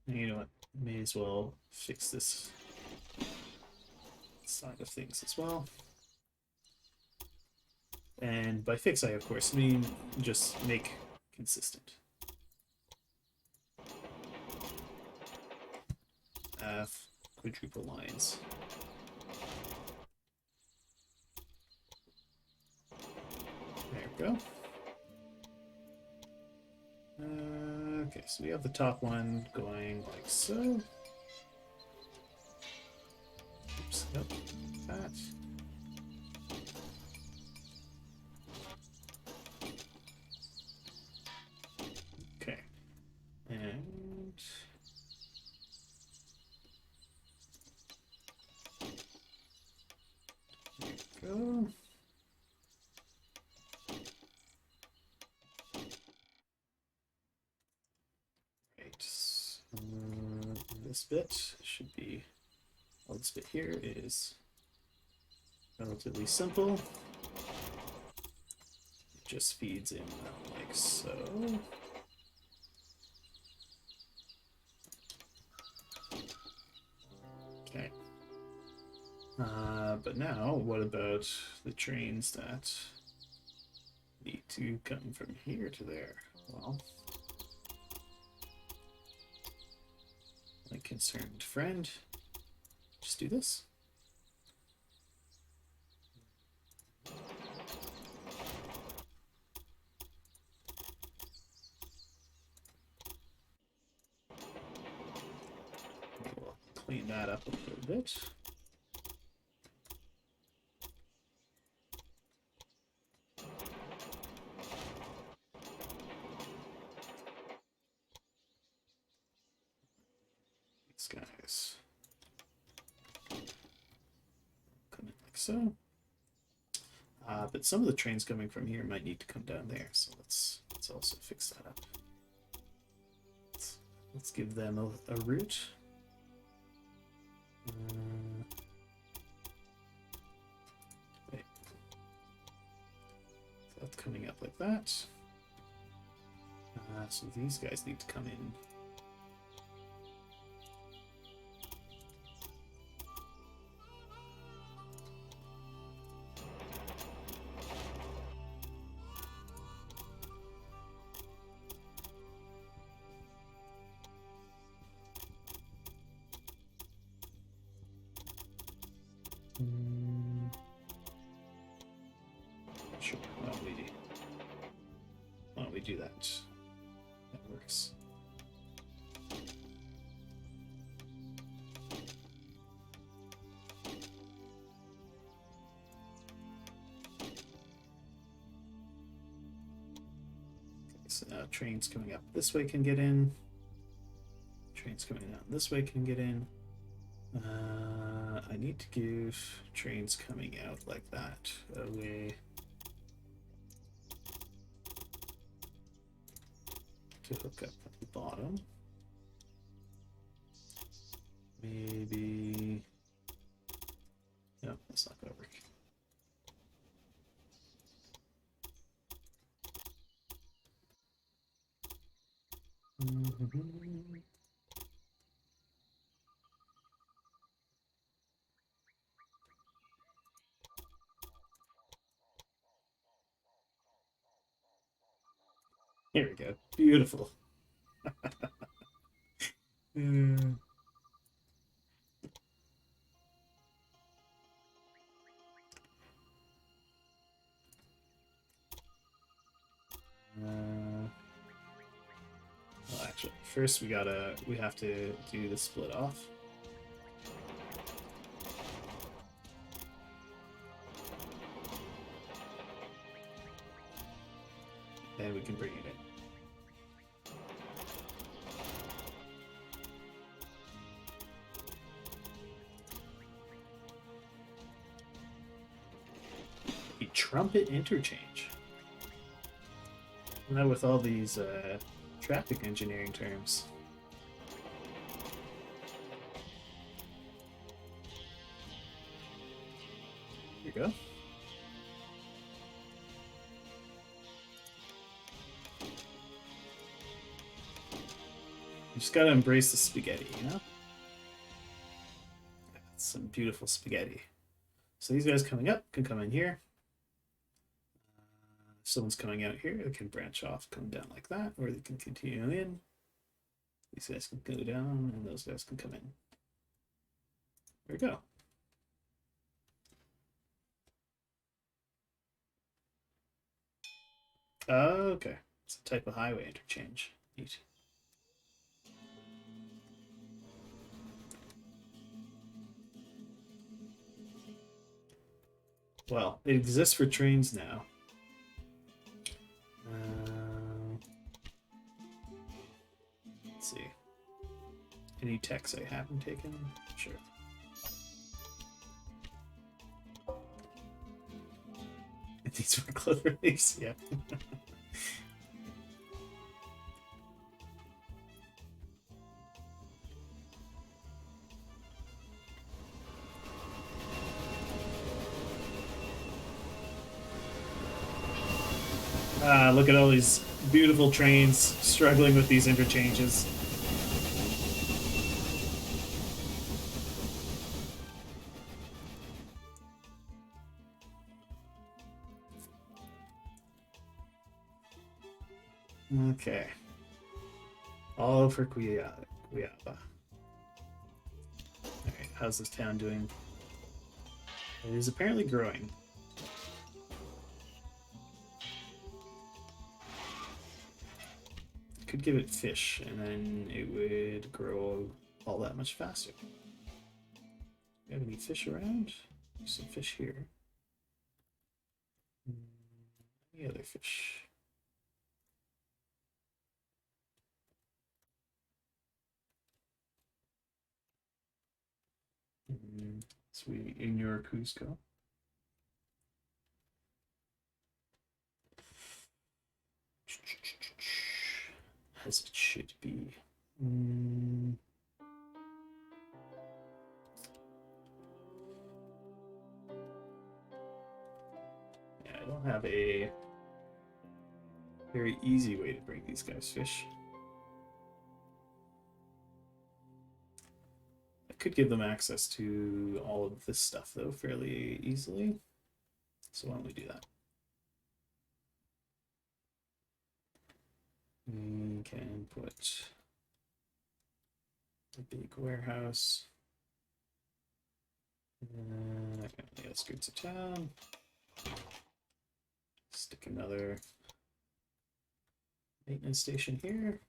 You know what? May as well fix this side of things as well. And by fix, I of course mean just make consistent. Quadruple lines. There we go. Okay, so we have the top one going like so. Oops, nope, that. Okay, and there we go. This bit should be, well, this bit here is relatively simple. It just feeds in like so. Okay. But now, what about the trains that need to come from here to there? Well, my concerned friend, just do this. We'll clean that up a little bit. These guys come in like so. But some of the trains coming from here might need to come down there, so let's also fix that up. Let's give them a route. Wait. So that's coming up like that. So these guys need to come in Sure. Why don't we do that? That works. So now trains coming up this way can get in. Trains coming down this way can get in. I need to give trains coming out like that a way to hook up at the bottom. Maybe. No, that's not going to work. Here we go. Beautiful. Well, actually, first we have to do the split off. Then we can bring it in. A trumpet interchange. Now with all these traffic engineering terms. Here you go. You just gotta embrace the spaghetti, you know? That's some beautiful spaghetti. So these guys coming up can come in here. If someone's coming out here, they can branch off, come down like that, or they can continue in. These guys can go down, and those guys can come in. There we go. Okay. It's a type of highway interchange. Neat. Well, it exists for trains now. Let's see. Any techs I haven't taken? Sure. These were clover leaves, yeah. Look at all these beautiful trains struggling with these interchanges. Okay. All for Cuyaba. Alright, how's this town doing? It is apparently growing. Could give it fish, and then it would grow all that much faster. Do you have any fish around? There's some fish here. Any other fish? So we ignore Cusco. As it should be. Yeah, I don't have a very easy way to bring these guys fish. I could give them access to all of this stuff, though, fairly easily. So why don't we do that? We can put a big warehouse. On the outskirts of town. Stick another maintenance station here.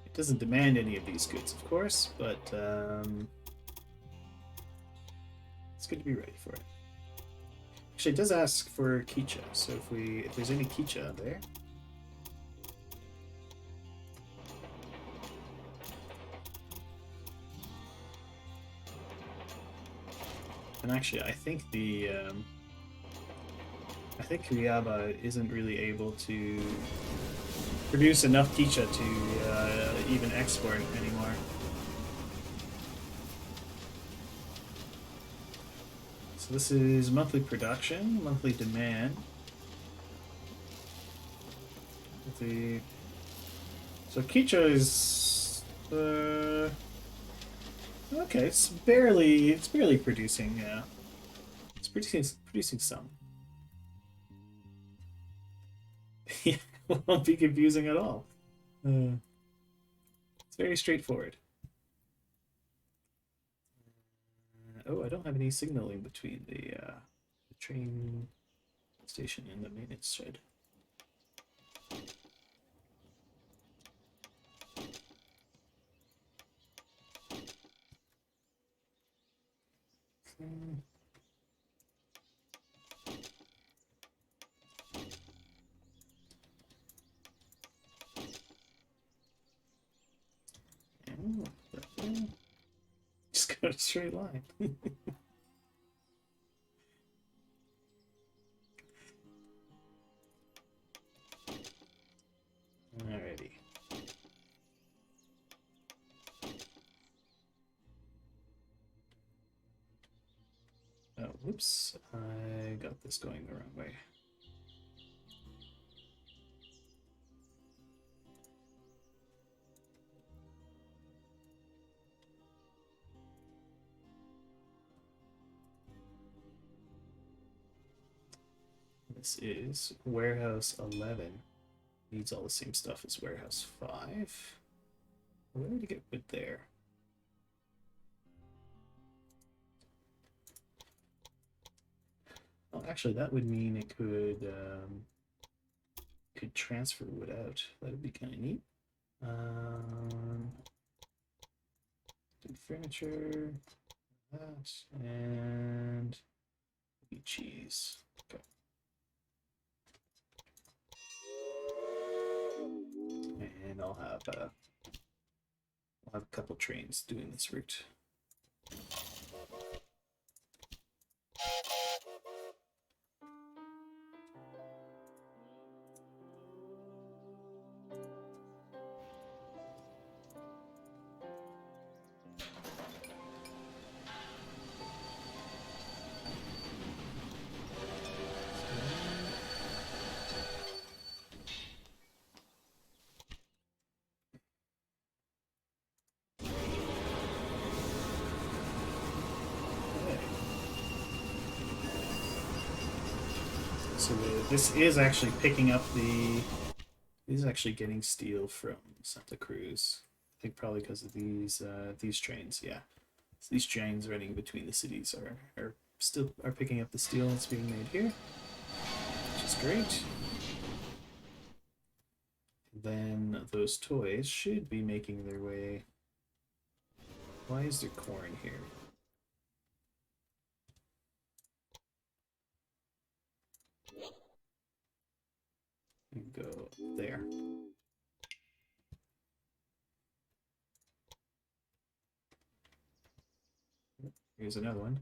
It doesn't demand any of these goods, of course, but it's good to be ready for it. Actually, it does ask for Kicha, so if there's any Kicha there. And actually, I think Ryaba isn't really able to produce enough Kicha to even export anymore. So this is monthly production, monthly demand. So Kicha is okay. It's barely producing. Yeah, it's producing some. Yeah, won't be confusing at all. It's very straightforward. Oh, I don't have any signaling between the train station and the maintenance shed. Just go a straight line. Alrighty. Oh, whoops. I got this going the wrong way. This is Warehouse 11. Needs all the same stuff as Warehouse 5. Where did it get wood there? Oh, actually, that would mean it could transfer wood out. That would be kind of neat. Do furniture, that, and cheese. Okay. And I'll have a couple trains doing this route. So this is actually picking up the. This is actually getting steel from Santa Cruz. I think probably because of these trains. Yeah, so these trains running between the cities are still picking up the steel that's being made here, which is great. Then those toys should be making their way. Why is there corn here? You go there. Here's another one.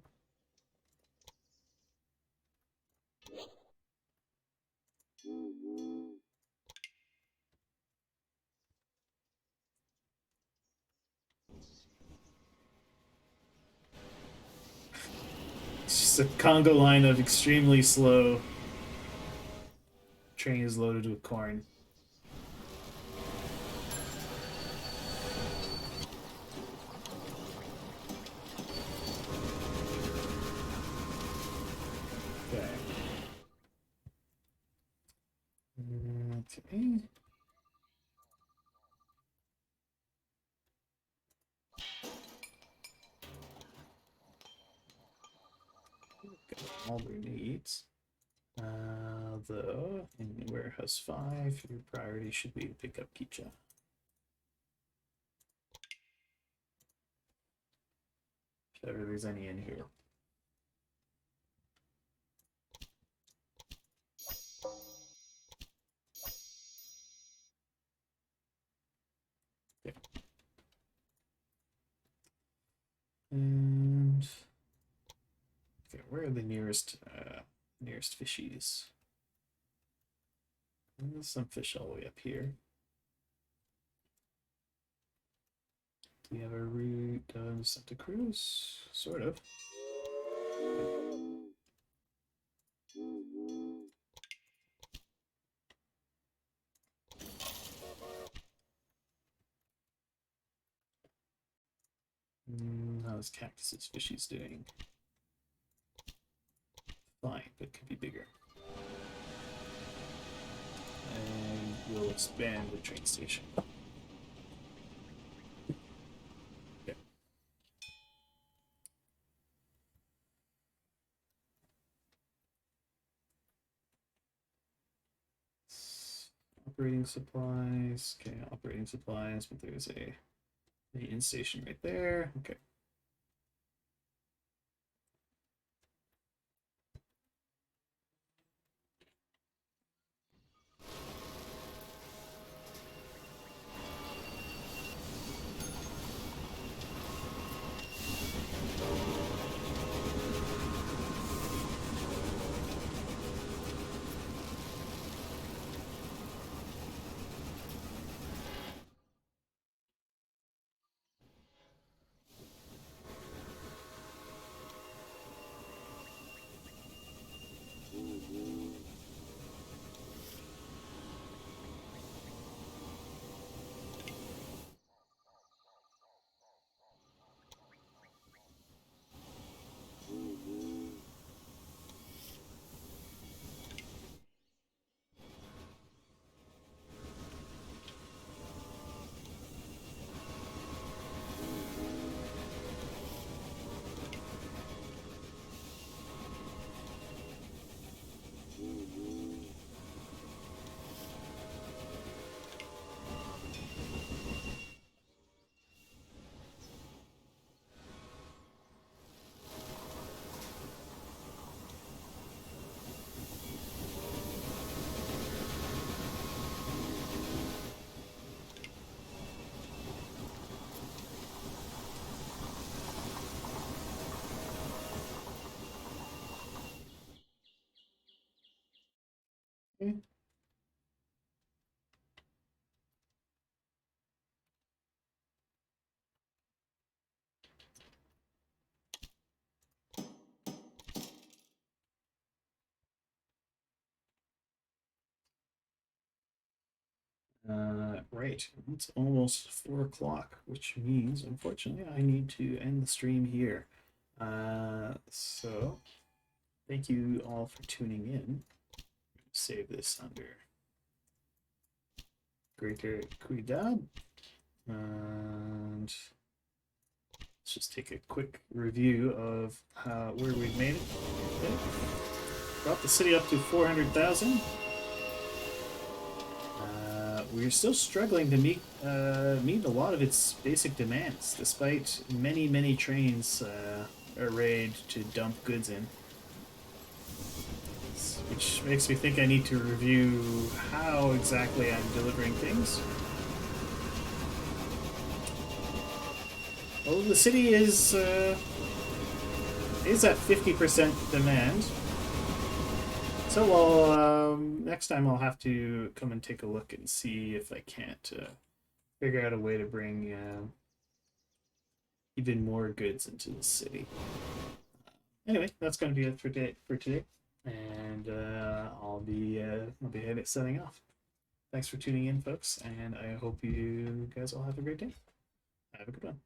It's just a Congo line of extremely slow. Train is loaded with corn. their needs. Though in warehouse 5, your priority should be to pick up Kicha. If ever there's any in here. Okay. And okay, where are the nearest fishies? There's some fish all the way up here. Do you have a route to Santa Cruz? Sort of. How's Cactus's fishies doing? Fine, but could be bigger. And we'll expand the train station. Okay. Operating supplies. Okay, operating supplies, but there's a maintenance station right there. Okay. Okay. Right, it's almost 4 o'clock, which means, unfortunately, I need to end the stream here. So, thank you all for tuning in. Save this under Greater Cuidad. And let's just take a quick review of where we've made it. Okay. Brought the city up to 400,000. We're still struggling to meet a lot of its basic demands, despite many trains arrayed to dump goods in. Which makes me think I need to review how exactly I'm delivering things. Well, the city is at 50% demand. So, next time I'll have to come and take a look and see if I can't figure out a way to bring even more goods into the city. Anyway, that's going to be it for today, and I'll be setting off. Thanks for tuning in, folks, and I hope you guys all have a great day. Have a good one.